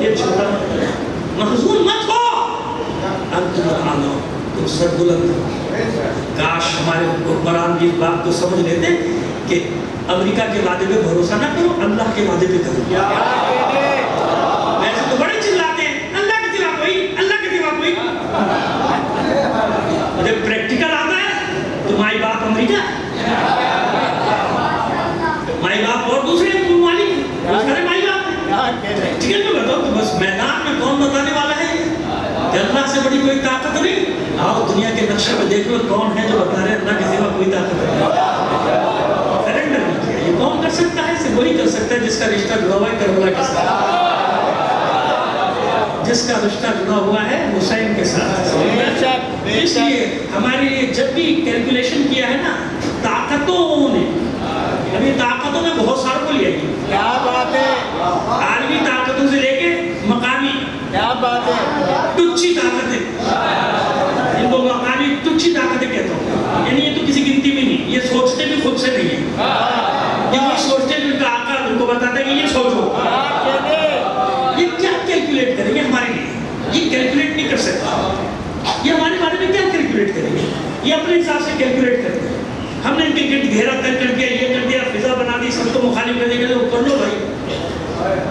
C: یہ چھوٹا محزون مت ہو، انتم الاعلون، تم سر بلند ہو، کاش ہمارے حکمران بھی اس بات کو سمجھ لیتے کہ امریکہ کے وعدے پہ بھروسہ نہ کرو، اللہ کے وعدے پہ کرو، ویسے تو بڑے چلاتے ہیں، اللہ کے سوا کوئی، اللہ کے سوا کوئی، جب پریکٹیکل آتا ہے تو مائی باپ امریکہ، مائی باپ اور دوسرے ممالک، دوسرے مائی باپ، پریکٹیکل میں بتاؤ تو بس میدان میں کون بتانے والا ہے کہ اللہ سے بڑی کوئی طاقت نہیں، آؤ دنیا کے نقشے میں دیکھ لو کون ہے جو بتا رہے اللہ کے سوا کوئی طاقت نہیں، سرنڈر نہیں کیا، یہ کون کر سکتا ہے؟ صرف وہی کر سکتا ہے جس کا رشتہ جڑا ہوا ہے کربلا کے ساتھ، جس کا رشتہ جڑا ہوا ہے حسین کے ساتھ، اس لیے ہمارے لیے جب بھی کیلکولیشن کیا ہے نا طاقتوں نے، ابھی طاقتوں میں بہت ساروں کو لیا گیا،
D: کیا بات ہے،
C: عالمی طاقتوں سے لے کے مقامی،
D: کیا بات ہے،
C: ٹچی طاقتیں، ان کو مقامی ٹچی طاقتیں کہتا ہوں، یعنی یہ تو کسی گنتی میں نہیں، یہ سوچتے بھی خود سے نہیں ہے، یہ وہی سوچتے ہیں ان کا آقا ان کو بتاتا ہے کہ یہ سوچو، یہ کیا کیلکولیٹ کریں گے ہمارے لیے، یہ کیلکولیٹ نہیں کر سکتا، یہ ہمارے بارے میں کیا کیلکولیٹ کریں گے، یہ اپنے حساب سے کیلکولیٹ کرتے ہیں، ہم نے ان کے گرد گھیرا کر دیا، یہ کر دیا، فضا بنا دی، سب کو مخالف کرنے کے لیے کر لو بھائی،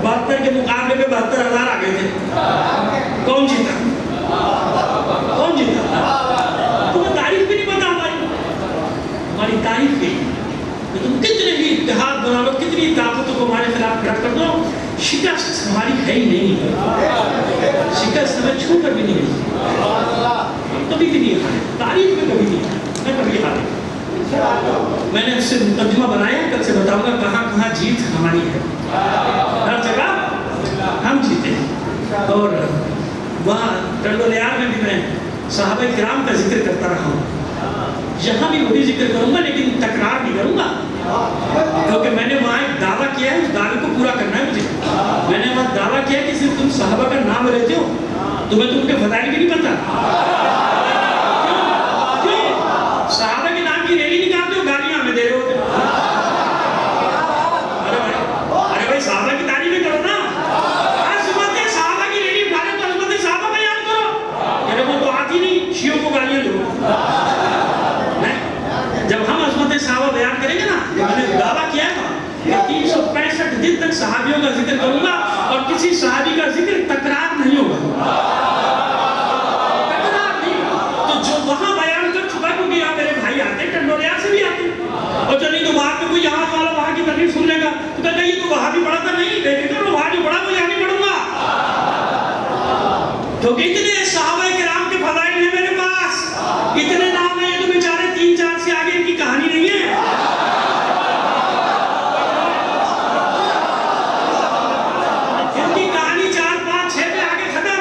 C: 72 کے مقابلے میں 72,000 آ گئے تھے، کون جیتا؟ کون جیتا؟ تمہیں تاریخ بھی نہیں پتا ہماری تاریخ بھی، تم کتنے بھی اتحاد بنا لو، کتنی طاقتوں کو ہمارے خلاف کھڑا کر دو، شکست ہماری ہے ہی نہیں، شکست ہمیں چھو کر بھی نہیں، کبھی بھی نہیں ہے، تاریخ میں کبھی نہیں ہے۔ میں کبھی ہارے. میں نے اس سے مقدمہ بنایا, کل سے بتاؤں گا کہاں کہاں جیت ہماری ہے. ہر جگہ ہم جیتے ہیں. اور وہاں ٹنڈولیار میں بھی میں صحابہ کرام کا ذکر کرتا رہا ہوں. یہاں بھی وہی ذکر کروں گا لیکن تکرار نہیں کروں گا, کیونکہ میں نے وہاں ایک دعویٰ کیا ہے, اس دعوے کو پورا کرنا ہے مجھے. میں نے وہاں دعویٰ کیا کہ صرف تم صحابہ کا نام لیتے ہو, تمہیں تو ان کے فضائل بھی نہیں پتا. کیوں صحابہ کے نام کی ریلی نکالتے ہو, گالیاں ہمیں دے رہے ہوتے. ارے بھائی صحابہ کی تعریفیں کرو نا. عظمت صحابہ کی ریلی اٹھا لے تو عظمت صحابہ بیان کرو. ارے وہ تو آتی نہیں, شیعوں کو گالیاں دو. جب ہم عظمت صحابہ بیان کریں گے نا, میں نے دعویٰ کیا تھا کہ 365 دن تک صحابیوں کا ذکر کروں گا اور کسی صحابی کا ذکر تکرار نہیں ہوگا. تکرار نہیں. تو جو وہاں بیان کر چکا, کیونکہ یہاں میرے بھائی آتے ہیں, ٹنڈولیار سے بھی آتے ہیں, اور چلیے تو بعد میں کوئی یہاں والا وہاں کی تقریر سن لے گا تو کہتا ہے یہ تو وہاں بھی پڑھا تھا. نہیں بیٹے, تو وہاں جو پڑھا وہ یہاں نہیں پڑھوں گا, کیونکہ اتنے صحابہ کرام کے فضائل ہیں میرے پاس, اتنے نام ہیں. یہ تو بیچارے 3-4 سے آگے ان کی کہانی نہیں ہے. ان کی کہانی 4-5-6 پہ آگے ختم.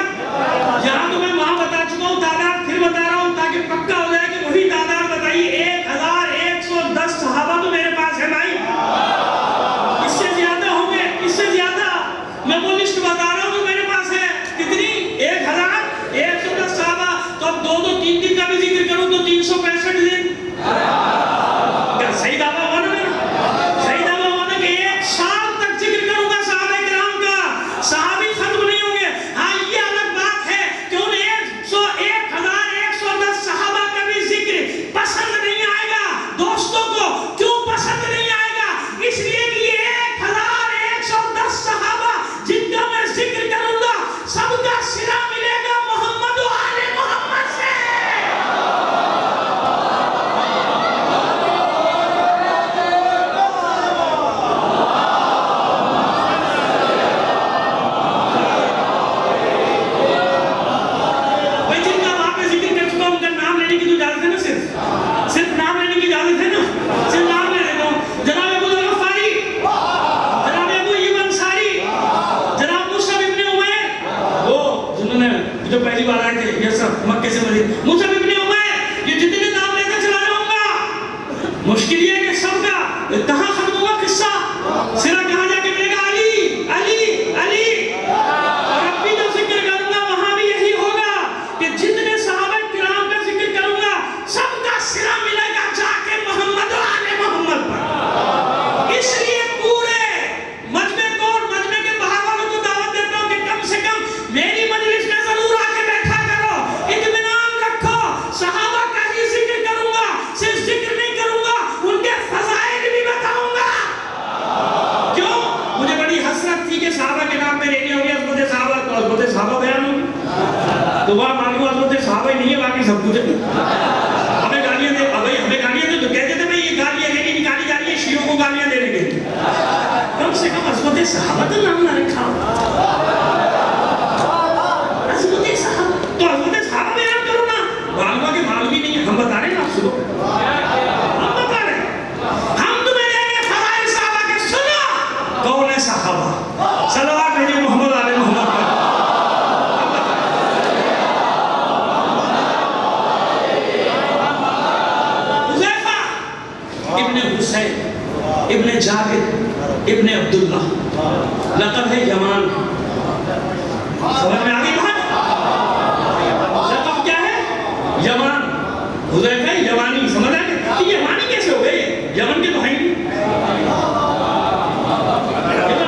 C: یہاں تو میں وہاں بتا چکا ہوں, تعداد پھر بتا رہا ہوں تاکہ پکا ہو جائے کہ وہی تعداد بتائیے. 1110 صحابہ تو میرے پاس ہے بھائی. اس سے زیادہ ہوں گے, اس سے زیادہ. میں وہ لسٹ بتا رہا ہوں جو میرے پاس ہے. کتنی؟ 1110 صحابہ. تو اب 2-3 دن کا بھی ذکر کروں تو 365 دن. کیا صحیح دعویٰ ہوا نا میرا؟ صحیح دعویٰ ہوا نا کہ 1 سال تک ذکر کروں گا صحابہ کرام کا. صحابی ختم نہیں ہوں گے. ہاں یہ الگ بات ہے کہ ان 1110 صحابہ کا بھی ذکر پسند نہیں آئے گا. دوستوں کو کیوں پسند نہیں آئے گا؟ اس لیے کہ یہ 1110 صحابہ جن کا میں ذکر کروں گا, سب کا صلہ ملے گا محمد و آل محمد سے. بھائی جن کا وہاں پہ ذکر کر چکا ہوں, ان کا نام لینے کی تو اجازت ہے نا. صرف نام لینے کی اجازت ہے نا. صرف نام لے لیتا ہوں. جناب ابو ذر غفاری, جناب ابو ایوب انصاری, جناب مصعب ابن عمیر, وہ جنہوں نے جو پہلی بار آئے تھے یہ سب مکے سے مدینہ, مصعب ابن عمیر. یہ جتنے نام لیتے چلا جاؤں گا. مشکل یہ ہے کہ سب کا کہاں ختم ہوگا قصہ, صرف کہاں جا کے ملے گا علی علی علی. اور اب بھی جو ذکر کروں گا وہاں بھی یہی ہوگا کہ جتنے صحابہ کرام کا ذکر کروں گا سب کا صلہ ملے گا جا کے محمد و آل محمد پر. اس لیے پورے مجمع کو اور مجمع کے باہر والوں کو دعوت دیتا ہوں کہ کم سے کم میری مجلس میں ضرور آ کے بیٹھا کرو, اطمینان رکھو. صحابہ کا ہی ذکر کروں گا, صرف ذکر نہیں کروں گا, ان کے فضائل بھی بتاؤں گا. کیوں؟ مجھے بڑی حسرت تھی کہ صحابہ کے نام پہ ریلی ہو گئی, عظمت صحابہ, تو عظمت صحابہ بیان ہوگی تو وہاں معلوم عظمت صحابہ ہی نہیں ہے, باقی سب کچھ ہے. ہمیں گالیاں دے, ہمیں گالیاں دے تو کہتے تھے بھائی یہ گالیاں ریلی نکالی جا رہی ہے شیعوں کو گالیاں دینے کے لیے. کم سے کم عظمت صحابہ تو نام نہ رکھا ہو. عظمت صحابہ تو عظمت صحابہ بیان کرو نا. معلوم ہے کہ معلوم ہی نہیں ہے, ہم بتا رہے ہیں آپ سنو, ہم بتا رہے ہیں. ہم تمہیں دیں گے فضائل صحابہ کے, سنو کون ہے صحابہ. صلوات بھیجیے محمد آل محمد پر. حذیفہ ابن حسین ابن جابر ابن عبداللہ, لقب ہے یمان. سمجھ میں آگئی بات؟ لقب کیا ہے؟ یمان. حذیفہ یمانی. سمجھ آگئی کہ یمانی کیسے ہو گئے؟ یمن کے تو ہیں نہیں.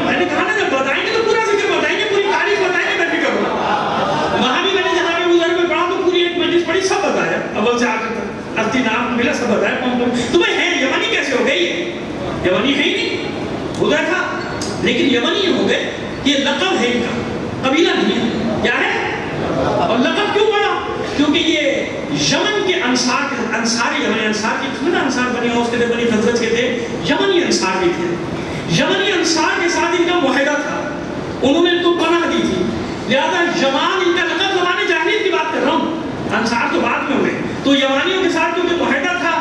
C: میں نے کہا نا جب بتائیں گے تو پورا ذکر بتائیں گے, پوری تاریخ بتائیں گے, میں فکر ہوں. وہاں بھی میں نے جناب ابو ذر میں پڑھا تو پوری ایک مجلس پڑھی, سب بتایا اول سے آخر تک. اصلی نام ملا, سب بتایا. تمہیں ہے یمانی کیسے ہو گئی ہے؟ یمانی ہے ہی نہیں. حذیفہ لیکن یمنی ہو گئے, یہ لقب ہے ان کا, قبیلہ نہیں ہے. کیا ہے؟ اور لقب کیوں پڑا؟ کیونکہ یہ یمن کے انصاری یمنی انصار کی قسم نا, انصار بنی اوس کے تھے, بنی خزرج کے تھے, یمنی انصار بھی تھے. یمنی انصار کے ساتھ ان کا معاہدہ تھا, انہوں نے ان کو پناہ دی تھی, لہذا یمان ان کا لقب زمانے جاہلیت کی بات کر رہا ہوں, انصار تو بعد میں ہوئے. تو یمانیوں کے ساتھ کیونکہ معاہدہ تھا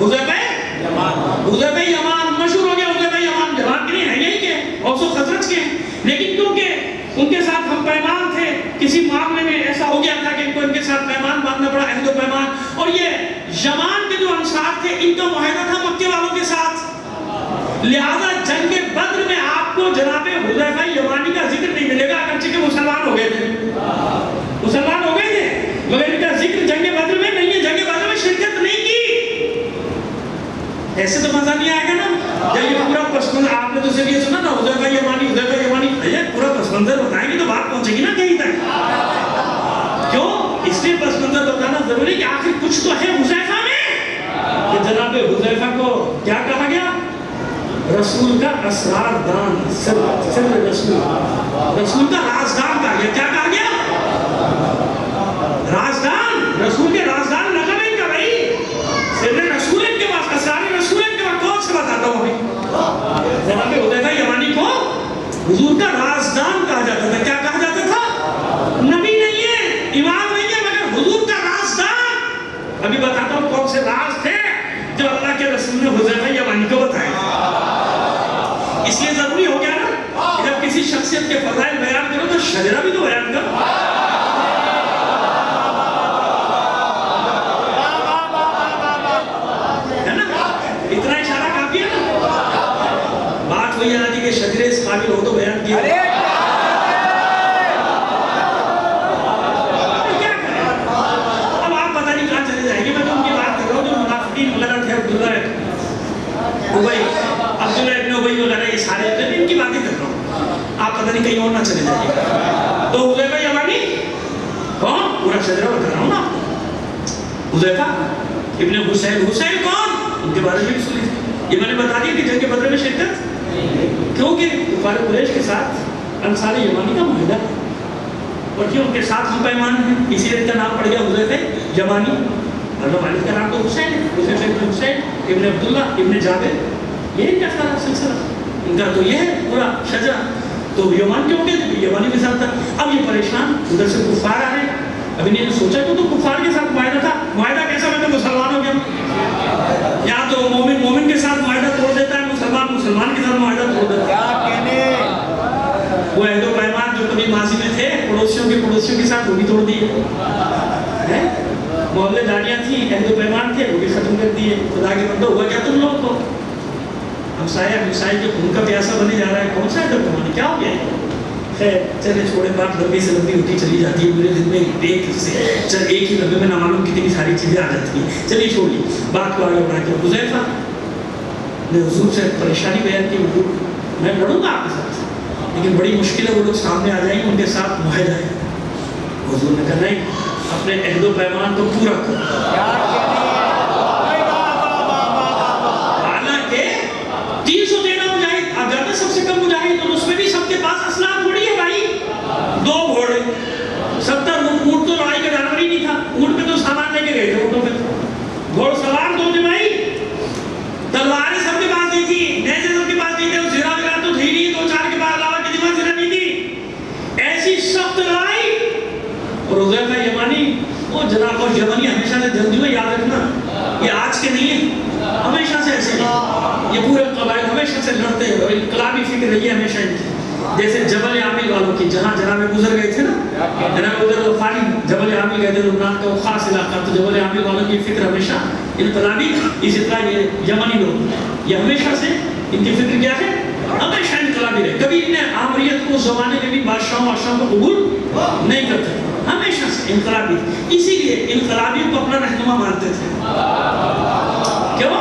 C: حذیفہ یمان مشہور ہو گیا. حذیفہ یمان جوان کے نہیں ہے یہی کہ اوس و خزرج کے, لیکن کیونکہ ان کے ساتھ ہم پیمان تھے, کسی معاملے میں ایسا ہو گیا تھا کہ ان کو ان کے ساتھ پیمان باندھنا پڑا, عہد و پیمان. اور یہ یمان کے جو انصار تھے ان کا معاہدہ تھا مکے والوں کے ساتھ, لہذا جنگ بدر میں آپ کو جناب حذیفہ یمانی کا ذکر نہیں ملے گا, اگرچہ کہ مسلمان ہو گئے تھے, مسلمان ہو گئے تھے, مگر ان کا ذکر جنگ بدر میں نہیں ہے, جنگ بدر میں شرکت نہیں کی. ایسے تو مزہ نہیں آئے گا نا جب یہ پورا پس منظر, آپ نے تو صرف یہ سنا نا حذیفہ یمانی, پورا پس منظر بتائیں گے تو بات پہنچے گی نا کہیں تک. کیوں؟ اس لیے پس منظر بتانا ضروری کہ آخر کچھ تو ہے حذیفہ میں, کہ جناب حذیفہ کو کیا کہا گیا؟ رسول کا اسرار دان, سر رسول کا رازدان کہا گیا. کیا کہا گیا؟ رازدان, رسول کے رازدان لقب ہے ان کا بھائی, سر رسول ان کے پاس, اسرار رسول ان کے پاس. کون سے بتاتا ہوں ابھی؟ جناب حذیفہ یمانی کو حضور کا رازدان کہا جاتا تھا. کیا کہا جاتا تھا؟ نبی نہیں ہے, امام نہیں ہے, مگر حضور کا رازدان. ابھی بتاتا ہوں کون سے راز تھے جو اللہ کے رسول نے حذیفہ یمانی کو بتائے. اس لیے ضروری ہو گیا نا جب کسی شخصیت کے فضائل بیان کرو تو شجرہ بھی تو بیان کرو. ہے نا, اتنا اشارہ کافی ہے نا. بات وہی آتی کہ شجرے اس قابل ہو تو بیان کیا. کیا کریں اب, آپ پتہ نہیں کہاں چلے جائیں گے. میں تو ان کی بات کر رہا ہوں جو منافقین وغیرہ تھے, عبداللہ ابن ابی وغیرہ, یہ سارے ان کی باتیں کر رہا ہوں. آپ پتہ نہیں کہیں اور نہ چلے جائیں گے. تو حذیفہ یمانی کون؟ پورا شجرہ بتا رہا ہوں نا. حذیفہ ابن حسین, حسین کون؟ ان کے بارے میں بھی سنی. یہ میں نے بتا دیا کہ جنگ بدر میں شرکت, کیونکہ کفار قریش کے ساتھ انصار یمانی کا معاہدہ, اور کیوں ان کے ساتھ ہم پیمان ہیں, اسی لیے ان کا نام پڑ گیا حذیفہ یمانی. حضرت والد کا نام تو حسین ہے, حذیفہ ابن حسین ابن عبداللہ ابن جابر, یہ ان کا سارا سلسلہ, ان کا تو یہ ہے پورا شجرہ. تو یمان کیوں گئے؟ یمانی کے ساتھ تھا. اب یہ پریشان, ادھر سے کفار آ رہے, ابھی نے سوچا کہ تو کفار کے ساتھ معاہدہ تھا. معاہدہ کیسا؟ میں تو مسلمان ہو گیا. یا تو مومن مومن کے ساتھ معاہدہ توڑ دیتا ہے, مسلمان مسلمان کے ساتھ معاہدہ توڑ دیتا ہے. وہ عہد و پیمان جو کبھی ماضی میں تھے پڑوسیوں کے ساتھ, وہ بھی توڑ دیے. محلے داریاں تھیں, عہد و پیمان تھے, وہ بھی ختم کر دیے. خدا کے بندو, ہوا کیا تم لوگ کو؟ ہمسائے کے خون کا پیاسا بنے جا رہا ہے, کون سا عہد و پیمان, کیا ہو گیا ہے؟ خیر چلے چھوڑے, بات لمبی سے لمبی ہوتی چلی جاتی ہے. میرے دن میں ایک ہی لمبے میں نہ معلوم کتنی ساری چیزیں آ جاتی ہیں. چلیے چھوڑیے بات کو آگے بڑھا کے. حذیفہ نے حضور سے پریشانی بیان کی, حضور میں لڑوں گا آپ کے ساتھ, لیکن بڑی مشکل ہے, وہ لوگ سامنے آ جائیں گے, ان کے ساتھ معاہدہ ہے. حضور نے کہا نہیں, اپنے عہد و پیمان کو پورا کرو. حالانکہ 300 دینا مجاہد, اب جاتے سب سے کم مجاہد, اور اس میں بھی سب کے پاس اسلحہ تھوڑی ہے بھائی. 2 گھوڑے, 70 اونٹ, تو لڑائی کا جانور ہی نہیں تھا. اونٹ پہ تو سامان لے کے گئے تھے, اونٹوں پہ گھوڑ سوار 2 تھے بھائی. تلواریں سب کے پاس نہیں تھی, نیزے سب کے پاس نہیں تھے, زرہ وغیرہ تو تھی نہیں, 2-4 کے پاس علاوہ کسی پاس زرہ نہیں تھی. ایسی سخت لڑائی. اور حذیفہ یمانی, وہ جناب, اور یمانی ہمیشہ سے جلدی میں یاد رکھنا, یہ آج کے نہیں ہیں, ہمیشہ سے ایسے ہیں. یہ پورے قبائل ہمیشہ سے لڑتے ہیں, اور انقلابی فکر رہی ہے ہمیشہ ان کی. جیسے جبل عامل والوں کی, جہاں جناب گزر گئے تھے نا, جناب ادھر وہ خالی جبل عامل گئے تھے, لبنان کا وہ خاص علاقہ, تو جبل عامل والوں کی فکر ہمیشہ انقلابی. اسی طرح یہ یمنی لوگ, یہ ہمیشہ سے ان کی فکر کیا ہے, ہمیشہ انقلابی رہے. کبھی ان نے عامریت کو اس زمانے میں بھی بادشاہوں کو قبول نہیں کرتے, ہمیشہ سے انقلابی. اسی لیے انقلابیوں کو اپنا رہنما مانتے تھے. کیوں؟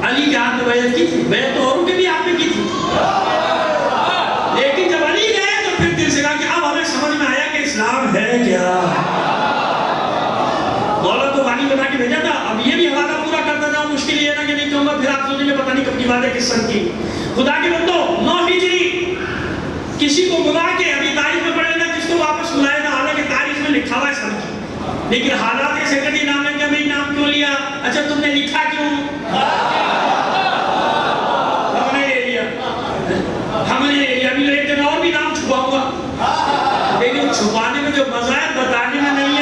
C: علی کے ہاتھ میں بیعت کی تھی, بیعت تو اوروں کے بھی ہاتھ میں کی تھی, لیکن جب علی گئے تو پھر دل سے کہا کہ اب ہمیں سمجھ میں آیا کہ اسلام ہے کیا. مولا تو بانی بنا کے بھیجا تھا, اب یہ بھی حوالہ پورا کرتا تھا. مشکل یہ نا کہ نہیں کہوں گا, پھر آپ سوچیں گے پتہ نہیں کب کی بات ہے, کس سن کی. خدا کے بندو, 9 ہجری کسی کو بلا کے, ابھی تاریخ میں پڑھے نا کس کو واپس بلائے گا, حالانکہ تاریخ میں لکھا ہوا ہے سن کی, لیکن حالات ایسے کبھی نام ہے کہ ہمیں نام کیوں لیا. اچھا تم نے لکھا کیوں؟ ہم نے لے لیا, ابھی ایک دن اور بھی نام چھپاؤں گا, لیکن چھپانے میں جو مزہ ہے بتانے میں نہیں ہے.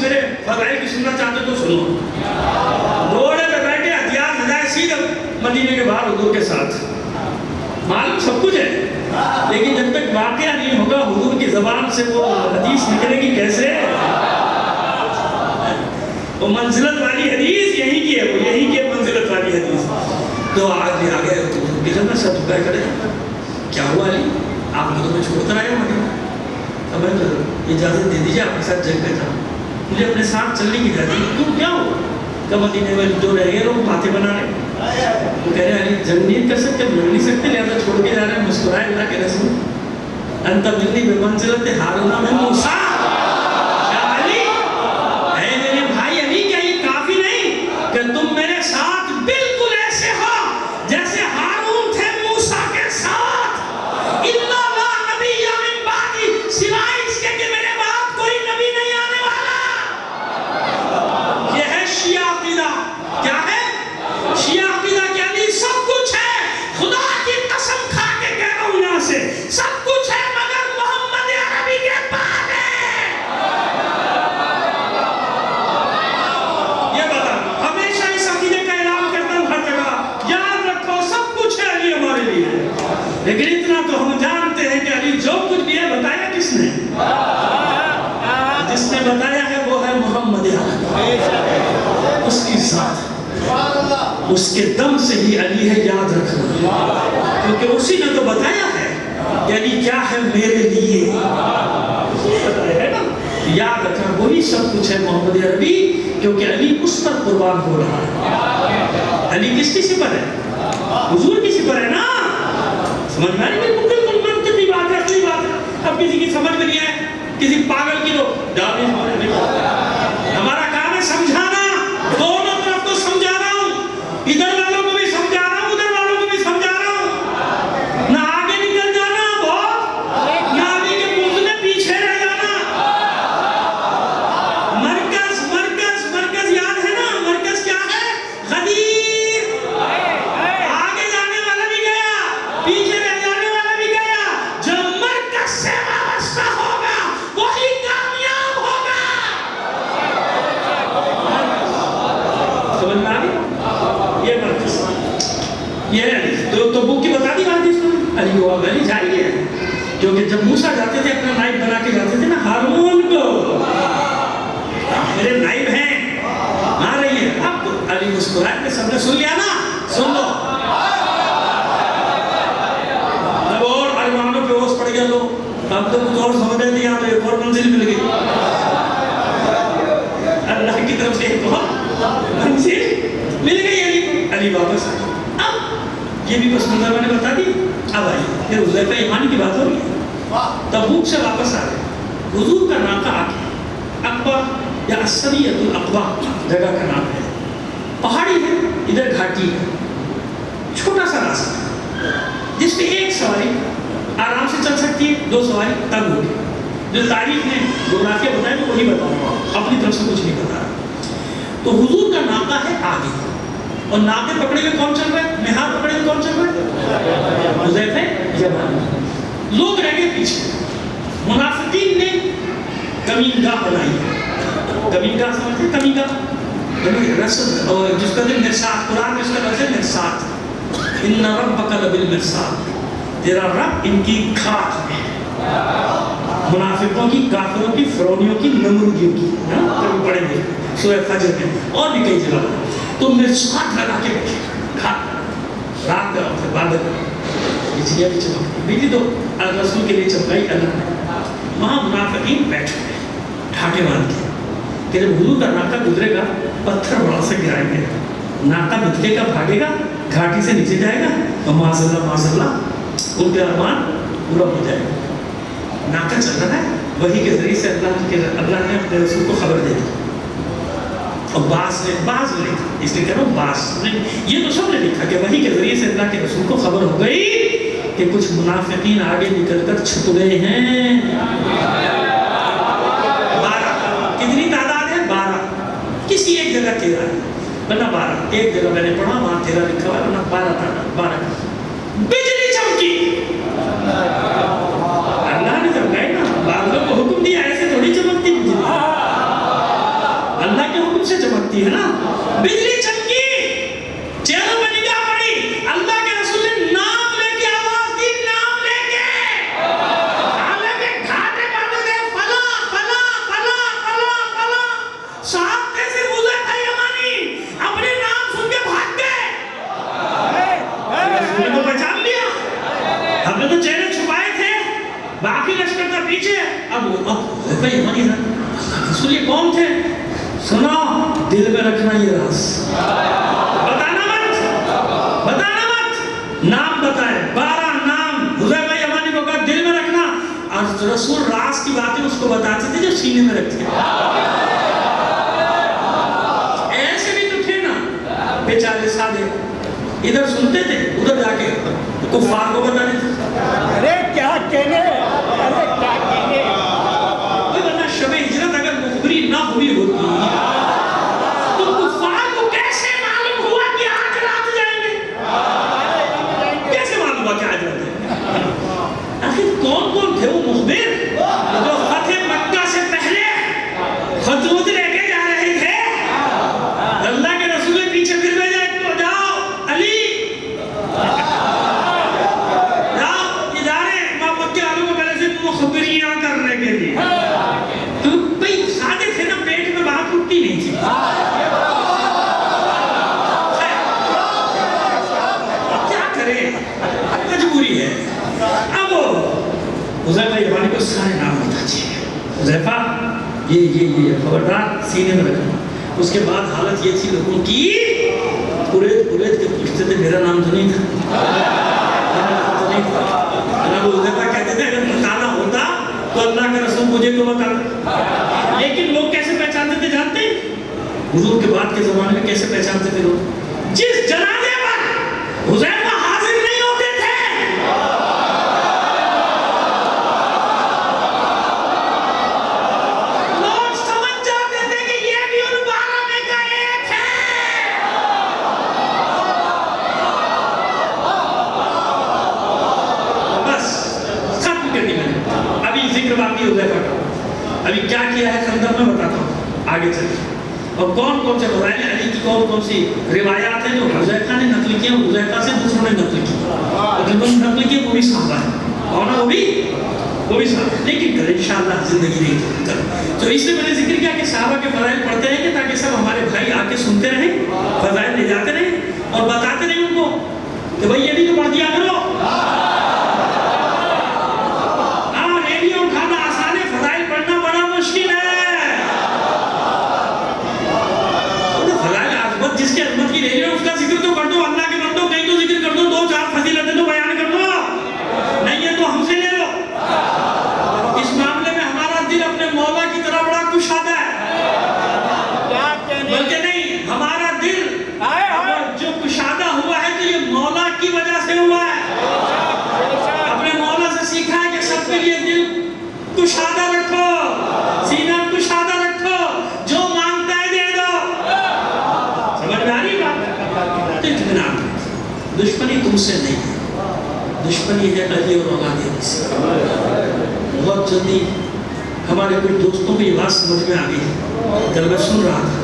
C: میرے فضائل کی سننا چاہتے تو سنو. گھوڑے پہ بیٹھے ہتھیار سجائے سیدھے مدینے کے باہر حضور کے ساتھ. معلوم سب کچھ ہے لیکن جب تک واقعہ نہیں ہوگا حضور کی زبان سے وہ حدیث نکلے گی کیسے؟ وہ منزلت والی حدیث یہی کی ہے, وہ یہی کی منزلت والی حدیث. تو آگے آگے کسی نے سب جھکائے کرے کیا ہوا علی آپ نے تو میں چھوڑ کر آیا مدینہ, اب اجازت دے دیجیے آپ کے ساتھ جنگ کر جاؤں, مجھے اپنے ساتھ چلنے کی اجازت. کیوں کیا ہو؟ کب مدینے میں جو رہ گئے لوگ باتیں بنا رہے, وہ کہہ رہے ہیں علی جنگ نہیں کر سکتے, لڑ نہیں سکتے, لہذا چھوڑ کے جا رہے ہیں. مسکرائے اللہ کے رسول انت منی بمنزلت ہارون من موسیٰ. کیا علی اے میرے بھائی علی کیا یہ کافی نہیں کہ تم میرے ساتھ بالکل ایسے ہو جیسے ہارون تھے موسیٰ کے ساتھ؟ الا لا نبی من بعدی, سوائے اس کے کہ میرے بعد کوئی نبی نہیں آنے والا. یہ ہے شیعہ عقیدہ. کیا ہے شیعہ عقیدہ؟ کہ علی سب کچھ ہے, خدا کی قسم کھا کے کہہ رہا ہوں یہاں سے سب کچھ ہے مگر محمد عربی کے بعد ہے. یہ بتا ہمیشہ اس عقیدے کا اعلان کرتا ہوں ہر جگہ, یاد رکھو سب کچھ ہے علی ہمارے لیے. لیکن اتنا تو ہم جانتے ہیں کہ علی جو کچھ بھی ہے بتایا کس نے؟ جس نے بتایا ہے وہ ہے محمد عربی, اس کی ذات, اس کے دم سے ہی علی ہے. یاد رکھنا کیونکہ اسی نے تو بتایا ہے کہ علی کیا ہے میرے لیے, بتایا ہے نا. یاد رکھنا وہی سب کچھ ہے محمد عربی, کیونکہ علی اس پر قربان ہو رہا ہے. علی کس کی صفت ہے؟ حضور کی صفت ہے نا. سمجھ میں نہیں؟ بالکل منطقی بات ہے, اصلی بات ہے. اب کسی کی سمجھ میں نہیں آئے, کسی پاگل کی تو ہمارا کام ہے سمجھانا, دونوں طرف کو سمجھا رہا ہوں, ادھر والوں کو بھی سمجھا رہا ہوں, ادھر والوں کو بھی سمجھا رہا ہوں. نہ آگے نکل جانا بہت, نہ آگے کے پوچھنے پیچھے رہ جانا. مرکز مرکز مرکز یاد ہے نا, مرکز کیا ہے؟ غدیر. آگے جانے والا بھی گیا, پیچھے رہ جانے والا بھی گیا. جو مرکز سے وابستہ ہوگا وہی کامیاب ہوگا. سمجھ میں آ گئی؟ یہ مرکز یہ ہے. تو بک کی بتا دی بات اس میں علی ہوا علی جائیے, کیونکہ جب موسیٰ جاتے تھے اپنا نائب بنا کے جاتے تھے نا ہارون کو, میرے نائب ہیں آ رہی ہے. اب علی مسکرائے کہ سب نے سن لیا نا, سن لو. جب اور ارمانوں پہ ہوش پڑ گیا لوگ, اب تو کچھ اور سمجھ رہے تھے, یہاں تو ایک اور منزل مل گئی اللہ کی طرف سے, ایک اور منزل مل گئی علی کو. علی واپس آئے. اب یہ بھی پس منظر میں نے بتا دی. اب آئی پھر حذیفہ یمانی کی بات ہو رہی ہے. تبوک سے واپس آ رہے, حضور کا ناقہ آ کے اقبا یا السریۃ الاقبا جگہ کا نام ہے, پہاڑی ہے, ادھر گھاٹی ہے, چھوٹا سا راستہ جس پہ ایک سواری آرام سے چل سکتی ہے, دو سواری تنگ ہوگی. جو تاریخ نے جغرافیہ بتایا میں وہی بتا رہا ہوں, اپنی طرف سے کچھ نہیں بتا رہا. تو حضور کا ناقہ ہے آگے, اور ناقے پکڑے ہوئے کون چل رہا ہے؟ مہار پکڑے ہوئے کون چل رہا ہے؟ حذیفہ یمانی. لوگ رہ گئے پیچھے. منافقین نے کمین گاہ بنائی ہے. کمین گاہ سمجھتے ہیں؟ کمین گاہ رسد, اور جس کا دن مرصاد, قرآن میں اس کا لفظ ہے مرصاد. ان ربک لبالمرصاد, تیرا رب ان کی گھاٹ میں, منافقوں کی, کافروں کی, فرعونیوں کی, نمرودیوں کی. کبھی پڑھیں گے سورہ فجر میں اور بھی کئی جگہ. تو مرصاد لگا کے بیٹھے گھاٹ, رات کا وقت بادل, بجلیاں بھی چمکتی, بجلی تو رسول کے لیے چمکائی اللہ نے. وہاں منافقین بیٹھ گئے ڈھاٹے باندھ کے کہ جب حضور کا ناکہ گزرے گا پتھر بڑا سے گرائیں گے, ناکہ نکلے گا, بھاگے گا, گھاٹی سے نیچے جائے گا, اور معاذ اللہ ان کے ارمان پورا ہو جائے گا. ناکہ چل رہا ہے, وحی کے ذریعے سے اللہ نے اپنے رسول کو خبر دے دی. اور باز نے لکھا, اس لیے کہہ رہا ہوں باز نے, یہ تو سب نے لکھا کہ وحی کے ذریعے سے اللہ کے رسول کو خبر ہو گئی کہ کچھ منافقین آگے نکل کر چھپ گئے ہیں. 12 کتنی تعداد ہے؟ 12. کسی ایک جگہ 13 ہے, ورنہ 12. ایک جگہ میں نے پڑھا وہاں 13 لکھا ہوا ہے, ورنہ 12 تعداد. 12 بجلی چمکی, اللہ نے چمکائی نا, بعض لوگ کو حکم دیا ایسے تھوڑی چمکتی بجلی. بجلی چمکی، چہروں پہ نگاہ پڑی، اللہ کے رسول نے نام لے کے آواز دی، نام لے کے حالانکہ گھاٹے باندھے گئے، فلاں فلاں فلاں فلاں فلاں صاحب تیسے حذیفہ یمانی اپنے نام سن کے بھاگ گئے، رسول نے تو پہچان لیا، ہم نے تو چہرے چھپائے تھے، باقی لشکر تھا پیچھے، اب حذیفہ یمانی تھا، رسول یہ کون تھے؟ سنا، دل میں رکھنا یہ راز، بتانا مت، نام بتائے، 12 نام حذیفہ یمانی کو کہا دل میں رکھنا، اور رسول راز کی باتیں اس کو بتاتے تھے جو سینے میں رکھتے ہیں، ایسے بھی تو تھے نا بیچارے سادے، ادھر سنتے تھے ادھر جا کے کفار کو بتا دیتے،
D: ارے کیا کہنے،
C: کوئی ورنہ شب ہجرت اگر مخبری نہ ہوئی ہوتی تو کفار کو کیسے معلوم ہوا کہ آج رات جائیں گے؟ کیسے معلوم ہوا کہ آج رات جائیں گے؟ آخر کون کون تھے وہ مخبر جو فتح مکہ سے پہلے خطوط لے کے جا رہے تھے؟ اللہ کے رسول نے پیچھے پھر بھیجا، ایک تو جاؤ علی، جاؤ ادارے مکہ والوں کو پہلے سے مخبریاں کرنے کے لیے، تو بھئی سادے تھے نا، پیٹ میں بات اٹھتی نہیں تھی، کیا کریں مجبوری ہے۔ اب حذیفہ یمانی کو سارے نام بتا چاہیے، حذیفہ یہ خبردار سینے میں رکھنا، اس کے بعد حالت یہ تھی لوگوں کی، پوریت کے پوچھتے تھے میرا نام تو نہیں تھا، وہ حذیفہ کہتے تھے اگر بتانا ہوتا تو اللہ کا رسول مجھے تو بتاتا، لیکن لوگ کیسے پہچانتے تھے جانتے ہیں؟ حضور کے بعد کے زمانے میں کیسے پہچانتے تھے لوگ؟ جس جنازے پر حذیفہ حاضر نہیں ہوتے تھے، لوگ سمجھ جاتے تھے کہ یہ بھی ان 12 میں کا ایک ہے۔ بس ختم کر دی میں نے، ابھی ذکر باقی حذیفہ کا، ابھی کیا کیا ہے خندق میں بتاتا ہوں، آگے چلیں، اور کون کون سے فضائل علی کی کون سی روایات ہیں جو حذیفہ نے نقل کی اور حذیفہ سے دوسروں نے نقل کی، اور جن نے نقل کی وہ بھی صحابہ ہیں، کون ہے وہ بھی صحابہ، لیکن کل انشاءاللہ زندگی نہیں کر، تو اس لیے میں نے ذکر کیا کہ صحابہ کے فضائل پڑھتے رہیں گے تاکہ سب ہمارے بھائی آ کے سنتے رہیں، فضائل لے جاتے رہیں اور بتاتے رہیں ان کو کہ بھائی یہ بھی تو پڑھ دیا کرو، ریڈیو اٹھانا آسان ہے، فضائل پڑھنا بڑا مشکل ہے، فضائل عظمت، جس کے عظمت کی ریڈیو اس کا ذکر تو کر دو، اللہ کے بندوں کہیں تو ذکر کر دو، 2-4 فضیلتیں تو بیان کر دو، نہیں ہے تو ہم سے لے لو، اس معاملے میں ہمارا دل اپنے مولا کی طرح بڑا کشادہ ہے، بلکہ نہیں، ہمارا دل جو کشادہ ہوا ہے تو یہ مولا کی وجہ سے ہوا ہے، اپنے مولا سے سیکھا ہے کہ سب کے لیے دل کشادہ رکھو، سینہ کشادہ رکھو، جو مانگتا ہے دے دو، سمجھ میں آ رہی بات؟ تو اطمینان، دشمنی تم سے نہیں ہے، دشمنی ہے علی اور اولاد علی سے۔ بہت جلدی ہمارے کچھ دوستوں کو یہ بات سمجھ میں آ گئی، کل میں سن رہا تھا،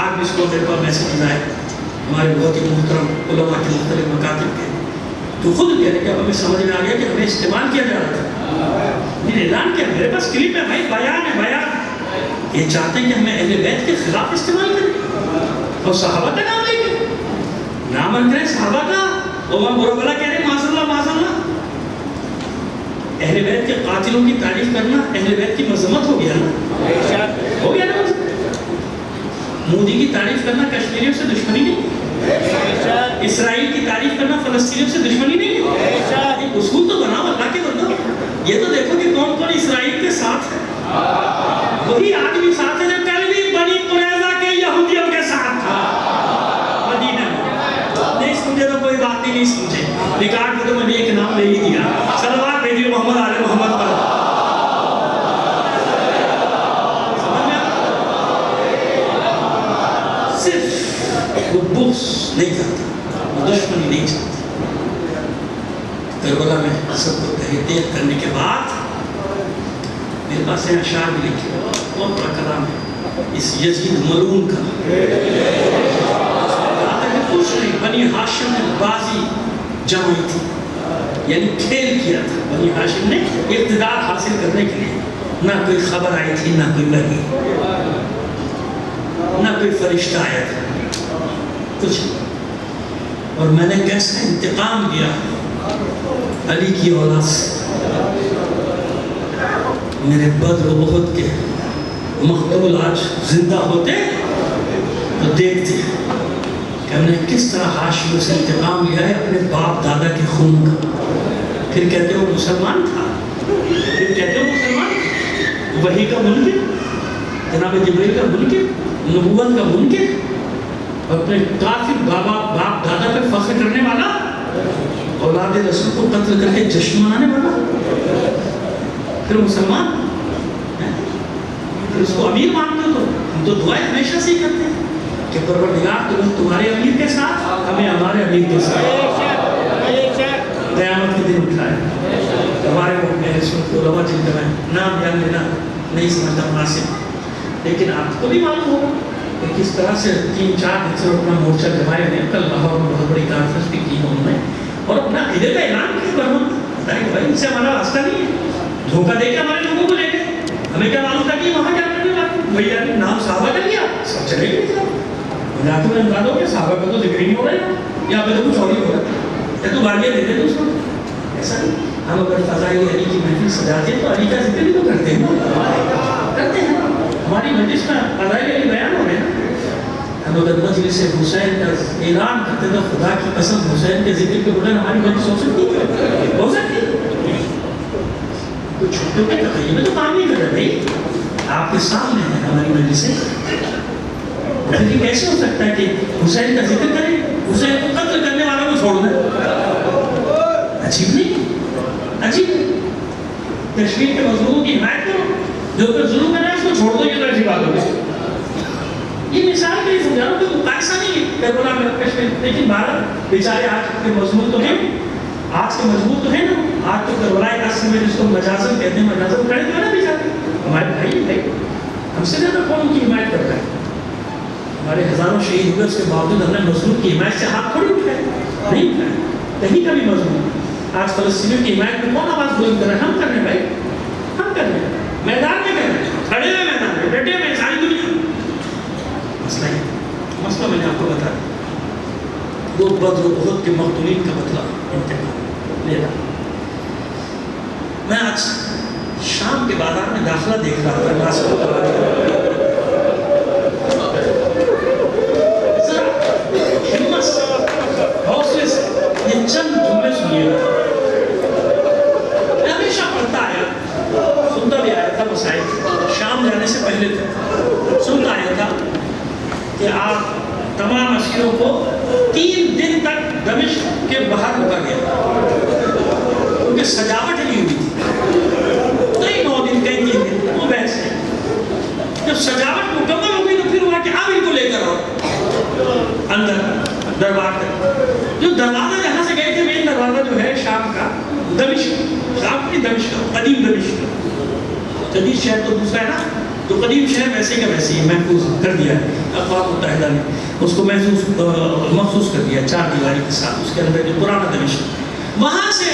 C: آج بھی اس کو میرے پاس میسیج آئے ہمارے بہت ہی محترم علماء کے مختلف مکاتب کے، تو خود کہہ رہے کہ اب ہمیں سمجھ میں آ گیا کہ ہمیں استعمال کیا جا رہا تھا، میں نے اعلان کیا، میرے پاس کلپ ہے بھائی، بیان ہے بیان، یہ چاہتے ہیں کہ ہمیں اہل بیت کے خلاف استعمال کریں اور صحابہ کا نام لے کے نام رکھ رہے ہیں صحابہ کا، اور وہاں برا بلا کہہ رہے ہیں معاذ اللہ معاذ اللہ، اہل بیت کے قاتلوں کی تعریف کرنا اہل بیت کی مذمت ہو گیا نا، ہو گیا نا، مودی کی تعریف کرنا کشمیریوں سے دشمنی نہیں، اسرائیل کی تعریف کرنا فلسطینیوں سے دشمنی نہیں، ایک اصول تو بناؤ اللہ کے بندو، یہ تو دیکھو کہ کون کون اسرائیل کے ساتھ ہے، وہی آج بھی ساتھ ہے جو کل بھی بنی قریظہ کے یہودیوں کے ساتھ تھا مدینہ میں، نہیں سمجھے تو کوئی بات نہیں سمجھے، ریکارڈ میں تو میں نے ایک نام لے ہی دیا، صلوات بھیجیے محمد آل محمد پر، صرف وہ بغض نہیں چاہتا، وہ دشمنی نہیں چاہتا۔ کربلا میں سب کو تحریک کرنے کے بعد میرے پاس ہیں اشعار بھی لکھے، بہت بڑا کلام ہے اس یزید ملعون کا، کچھ نہیں، بنی ہاشم نے بازی جمائی تھی، یعنی کھیل کیا تھا بنی ہاشم نے اقتدار حاصل کرنے کے لیے. نہ کوئی خبر آئی تھی، نہ کوئی وحی، نہ کوئی فرشتہ آیا تھا، کچھ. اور میں نے کیسا انتقام لیا علی کی اولاد سے. میرے بدر و احد کے مقتول آج زندہ ہوتے تو دیکھتے کہ ہم نے کس طرح ہاشم سے انتقام لیا ہے اپنے باپ دادا کے خون کا. پھر کہتے ہو مسلمان تھا، پھر کہتے ہو مسلمان تھا، وحی کا منکر، جناب جبریل کا منکر، نبوت کا منکر، اپنے کافر باپ دادا پر فخر کرنے والا، اولاد رسول کو قتل کر کے جشن منانے والا، پھر مسلمان. پھر اس کو امیر مانتے ہو. تو ہم تو دعائیں ہمیشہ سے ہی کرتے ہیں کہ پروردگار تمہارے امیر کے ساتھ، ہمیں ہمارے امیر کے ساتھ قیامت کے دن اٹھائے. ہمارے علماء جن کا میں نام جان لینا نہیں سمجھتا مناسب، لیکن آپ کو بھی معلوم ہوگا کہ کس طرح سے 3-4 دن سے اپنا مورچہ جمائے ہوئے کل لاہور میں بہت بڑی کانفرنس بھی کی انہوں نے اور اپنا عقیدے کا اعلان کیا. برہم بتائیں کہ بھائی ان سے ہمارا واسطہ نہیں ہے، دھوکہ دے کے ہمارے لوگوں کو لے گئے. ہمیں کیا معلوم تھا کہ وہاں کیا کرنے والے بھیا نے نام صحابہ کا لیا، سب چلے گئے. مجھے میں انداز ہو کہ صحابہ کا تو ذکر ہی نہیں ہو رہا ہے، یا پہ تو کچھ اور ہی ہو رہا ہے، یا تو گالیاں دے دیں دوسروں. ایسا نہیں. ہم اگر فضائل علی کی محفل سجاتے ہیں تو علی کا ذکر بھی تو کرتے ہیں، کرتے ہیں. ہماری مجلس میں فضائل علی بیان ہو رہے ہیں. ہم اگر مجلس حسین کا اعلان کرتے تو خدا کی قسم حسین کے ذکر کے بغیر ہماری مجلس ہو سکتی ہے؟ ہو سکتی ہے؟ کچھ چھوٹے کے تقریب میں تو کام نہیں کر رہے بھائی، آپ کے سامنے ہے ہماری مجلسیں. پھر یہ کیسے ہو سکتا ہے کہ حسین کا ذکر کریں، حسین کو قتل کرنے والوں کو چھوڑ دیں؟ عجیب نہیں؟ عجیب. کشمیر کے مظلوموں کی حمایت کرو، جو پر ظلم کر رہا ہے اس کو چھوڑ دو، یہ تو ایسی بات ہوگی. یہ مثال کے لیے سمجھا رہا ہوں کہ مقایسہ نہیں ہے کربلا میں کشمیر. لیکن بھارت بیچارے آج کے مضمون تو ہیں، آج کے مضمون تو ہیں نا. آج تو کربلا قصر میں جس کو مجازن کہتے ہیں، مجازن کھڑے تو ہے نا بیچارے ہمارے بھائی. ہم سے زیادہ کون ان کی حمایت کرتا ہے؟ ہمارے ہزاروں شہید ہوئے، اس کے باوجود ہم نے مظلوم کی حمایت سے ہاتھ تھوڑی اٹھائے، نہیں اٹھائے کہیں کا بھی مظلوم. آج فلسطینیوں کی حمایت میں کون آواز بلند کر رہے ہیں؟ ہم کر رہے ہیں بھائی، ہم کر رہے ہیں. میدان میں کر رہے ہیں، کھڑے ہوئے میدان میں، ڈٹے ہوئے ساری دنیا. مسئلہ ہی مسئلہ میں نے آپ کو بتا دیا. وہ بدر و احد کے مقتولین کا بدلہ انتقام لے رہا. میں آج شام کے بازار میں داخلہ دیکھ رہا تھا، ناصر ہمت سے، حوصلے سے یہ چند جملے سنیے گا. میں ہمیشہ پڑھتا آیا، سنتا بھی آیا تھا. مسائل شام جانے سے پہلے تک سنتا آیا تھا کہ آپ تمام اسیروں کو 3 دن تک دمشق کے باہر رکھا گیا کیونکہ سجاوٹ نہیں ہوئی تھی. کئی 9 دن کئی 3 دن وہ بحث ہے. جب سجاوٹ مکمل ہو گئی تو پھر ہوا کہ آپ ان کو لے کر آؤ اندر دربار تک. جو دروازہ جہاں سے گئے تھے مین دروازہ جو ہے شام کا، دمشق، شام کی دمشق، قدیم دمشق. جدید شہر تو دوسرا ہے نا، تو قدیم شہر ویسے کا ویسے ہی محفوظ کر دیا ہے اقوام متحدہ نے، اس کو مخصوص کر دیا 4 دیواری کے ساتھ. اس کے اندر جو پرانا دمشق، وہاں سے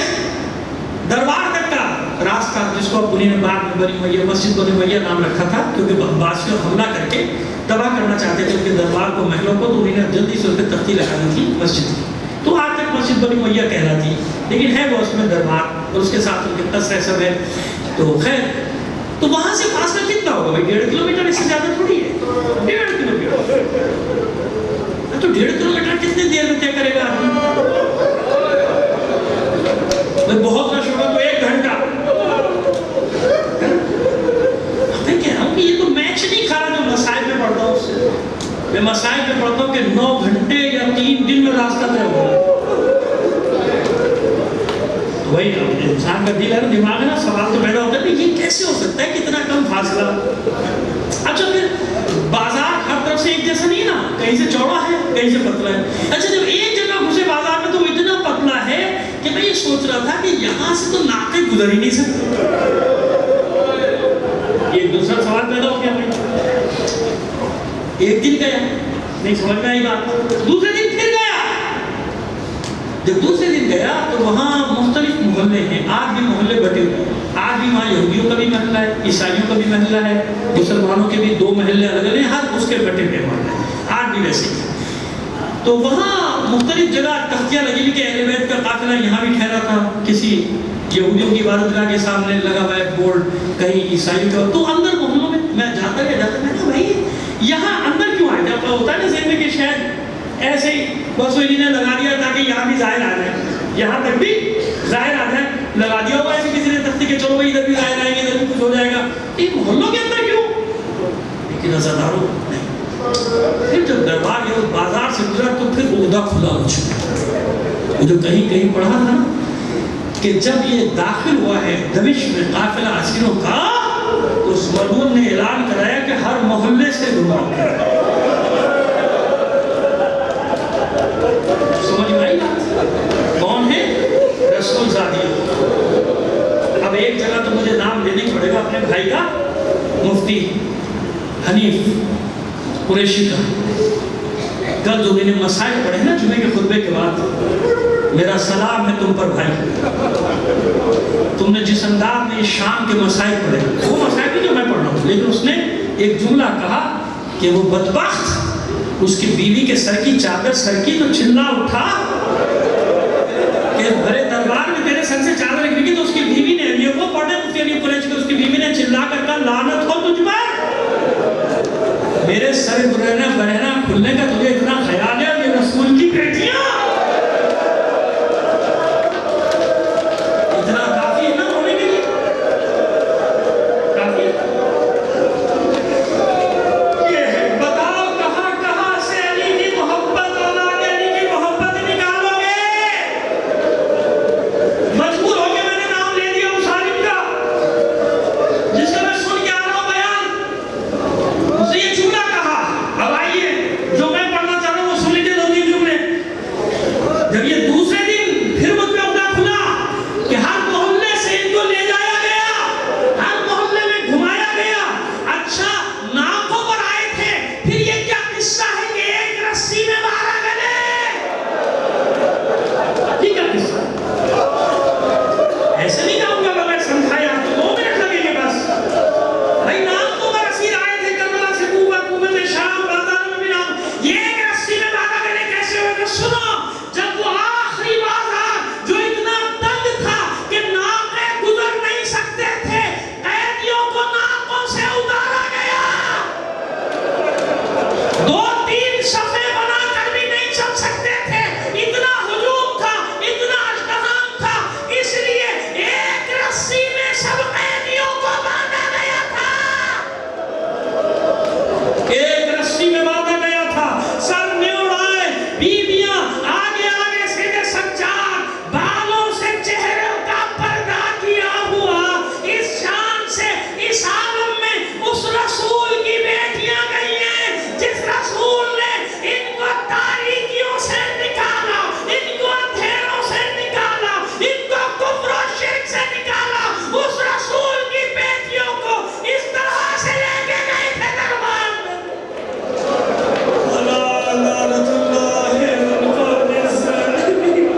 C: دربار تک کا راستہ جس کو انہیں نے بعد میں بنی امیہ مسجد بنی امیہ نام رکھا تھا کیونکہ عباسیوں حملہ کر کے تباہ کرنا چاہتے تھے ان کے دربار کو، محلوں کو. تو انہیں نے جلدی سے اس پہ تختی لگانی تھی مسجد کی، تو آج تک مسجد بنی امیہ کہلاتی ہے. لیکن ہے وہ اس میں دربار اور اس کے ساتھ ان کے قصر سب ہے. تو خیر، تو وہاں سے فاصلہ کتنا ہوگا بھائی؟ 1.5 کلومیٹر، اس سے زیادہ تھوڑی ہے. 1.5 کلومیٹر تو 1.5 کلومیٹر کتنے دیر میں طے کرے گا آدمی؟ بہت رش ہوگا تو 1 گھنٹہ. میں کہہ رہا ہوں کہ یہ تو میچ نہیں کھا رہا جو مسائل میں پڑھتا ہوں. میں مسائل میں پڑھتا ہوں کہ 9 گھنٹے یا 3 دن میں راستہ طے ہوگا. وہی انسان کا دل ہے نا، دماغ ہے نا، سوال تو پیدا ہوتا ہے یہ کیسے ہو سکتا ہے کتنا کم فاصلہ. اچھا پھر بازار ہر طرف سے ایک جیسا نہیں نا، کہیں سے چوڑا ہے کہیں سے پتلا ہے. اچھا جب ایک جگہ گھسے بازار میں تو وہ اتنا پتلا ہے کہ میں یہ سوچ رہا تھا کہ یہاں سے تو ناقے گزر ہی نہیں سکتے. ایک دوسرا سوال پیدا ہو گیا بھائی. ایک دن گیا نہیں سمجھ میں آئی بات، دوسرے دن پھر گیا جب دوسرے دن گیا تو وہاں مختلف محلے ہیں، آج بھی محلے بٹے ہوئے ہیں، آج بھی وہاں یہودیوں کا بھی محلہ ہے، عیسائیوں کا بھی محلہ ہے، مسلمانوں کے بھی 2 محلے الگ الگ ہیں، ہر اس کے بٹے ہوئے محلے ہیں، آج بھی ویسے ہی۔ تو وہاں مختلف جگہ تختیاں لگی ہوئی کہ اہل بیت کا قافلہ یہاں بھی ٹھہرا تھا، کسی یہودیوں کی عبادت گاہ کے سامنے لگا ہوا ہے بورڈ، کہیں عیسائیوں کا۔ تو اندر محلوں میں میں جاتا میں کہا بھائی یہاں اندر کیوں آئے تھے؟ ہوتا ہے نا ذہن میں کہ شاید ایسے ہی بس انہوں نے لگا دیا تاکہ یہاں بھی ظاہر آ جائے، یہاں تک بھی ظاہر آ جائے، لگا دیا ہوگا ایسے کسی نے تختی کہ چلو بھائی ادھر بھی ظاہر آئیں گے، ادھر بھی کچھ ہو جائے گا۔ یہ محلوں کے اندر کیوں؟ لیکن ازاداروں نہیں۔ پھر جب دربار یہ بازار سے گزرا تو پھر عہدہ کھلا مجھے، وہ جو کہیں کہیں پڑھا تھا نا کہ جب یہ داخل ہوا ہے دمشق میں قافلہ اسیروں کا، تو اس مرہون نے اعلان کرایا کہ ہر محلے سے گھماؤ۔ سمجھ میں آئی بات؟ کون ہے؟ رسول زادی۔ اب ایک جگہ تو مجھے نام لینا ہی پڑے گا اپنے بھائی کا، مفتی حنیف قریشی کا۔ کل جو میں نے مسائل پڑھے نا جمعے کے خطبے کے بعد، میرا سلام ہے تم پر بھائی، تم نے جس انداز میں شام کے مسائل پڑھے، وہ مسائل بھی جو میں پڑھ رہا ہوں، لیکن اس نے ایک جملہ کہا کہ وہ بدبخت اس کی بیوی کے سر کی چادر سر کی تو چلا اٹھا کہ بھرے دربار میں تیرے سر سے چادر گری، تو اس کی بیوی نے یہ وہ پڑھے مفتی حنیف قریشی کہ اس کی بیوی نے چلا کر کہا لعنت ہو تجھ پر، میرے سر برہنہ کھلنے کا تجھے اتنا خیال ہے، یہ رسول کی بیٹیاں اتنا کافی ہے نا ہونے کے لیے، کافی ہے۔ یہ ہے بتاؤ کہاں کہاں سے علی کی محبت اولاد علی کی محبت نکالو گے؟ مجبور ہو کے میں نے نام لے دیا اس عالم کا جس کا میں سن کے آ رہا ہوں بیان، اسے یہ جملہ کہا۔ اب آئیے جو میں پڑھنا چاہ رہا ہوں وہ سن لیجیے 2-3 جملے۔ جب یہ دوسرے دن پھر مجھ پہ عہدہ کھلا کہ ہر محلے سے ان کو لے جایا گیا، ہر محلے میں گھمایا گیا، اچھا ناکوں پر آئے تھے، پھر یہ کیا قصہ ہے کہ ایک رسی میں 12 گلے؟ یہ کیا قصہ ہے؟ ایسے نہیں کہوں گا بغیر سمجھایا تو 2 منٹ لگیں گے بس۔ بھائی ناکوں پر اسیر آئے تھے کربلا سے کوفہ میں شام بازار میں بھی نام، یہ ایک رسی میں 12 گلے کیسے ہوئے؟ تو سنو، جب وہ آخری بازار جو اتنا تنگ تھا کہ ناقے گزر نہیں سکتے تھے، قیدیوں کو ناقوں سے اتارا گیا، 2-3 صفحے بنا کر بھی نہیں چل سکتے تھے، اتنا ہجوم تھا، اتنا اشتہام تھا، اس لیے ایک رسی میں سب قیدیوں کو باندھا گیا تھا، ایک رسی میں باندھا گیا تھا، سر میں اڑائے، بیویاں آگے آگے سیدھے سجاد، بالوں سے چہرے کا پردہ کیا ہوا، اس شان سے اس عالم میں اس رسول کی بیٹیاں گئی ہیں جس رسول نے ان کو تاریکیوں سے نکالا، ان کو اندھیروں سے نکالا، ان کو کفر و شرک سے نکالا، اس رسول کی بیٹیوں کو اس طرح سے لے کے گئے تھے دربار میں۔ لعنت اللہ القوم الظالمین۔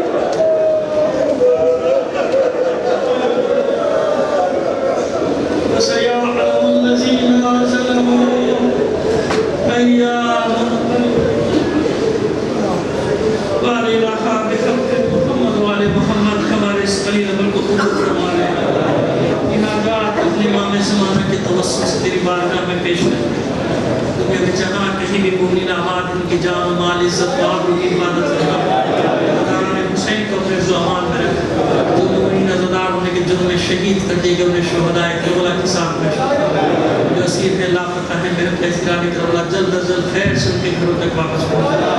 C: وسيعلم الذين ظلموا أيام وعليها بحق محمد وعلى محمد كما قليل بالقطوب والرمال۔ لہذا اپنے امام زمانہ کے توسط سے تیری بارگاہ میں پیش ہے کہ جہاں کہیں بھی بھولی نہ آباد ان کی جان و مال عزت و آبرو کی حفاظت کرنا، داران حسین کو اپنے امان میں رکھ، جو مومنین عزادار ہونے کے جنوں میں شہید کر دیے گئے انہیں شہداء کربلا کے ساتھ میں جو اسیر ہے لاپتہ ہے میرے فیصلہ کربلا جلد از جلد خیر سے ان کے گھروں تک واپس پہنچا۔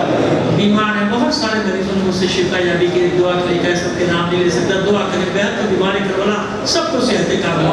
C: بیمار ہیں بہت سارے مریضوں نے مجھ سے شفا یابی کی دعا کری، کہ سب کے نام نہیں لے سکتا، دعا کریں بیعت کو بیماری کربلا سب کو صحت کاملہ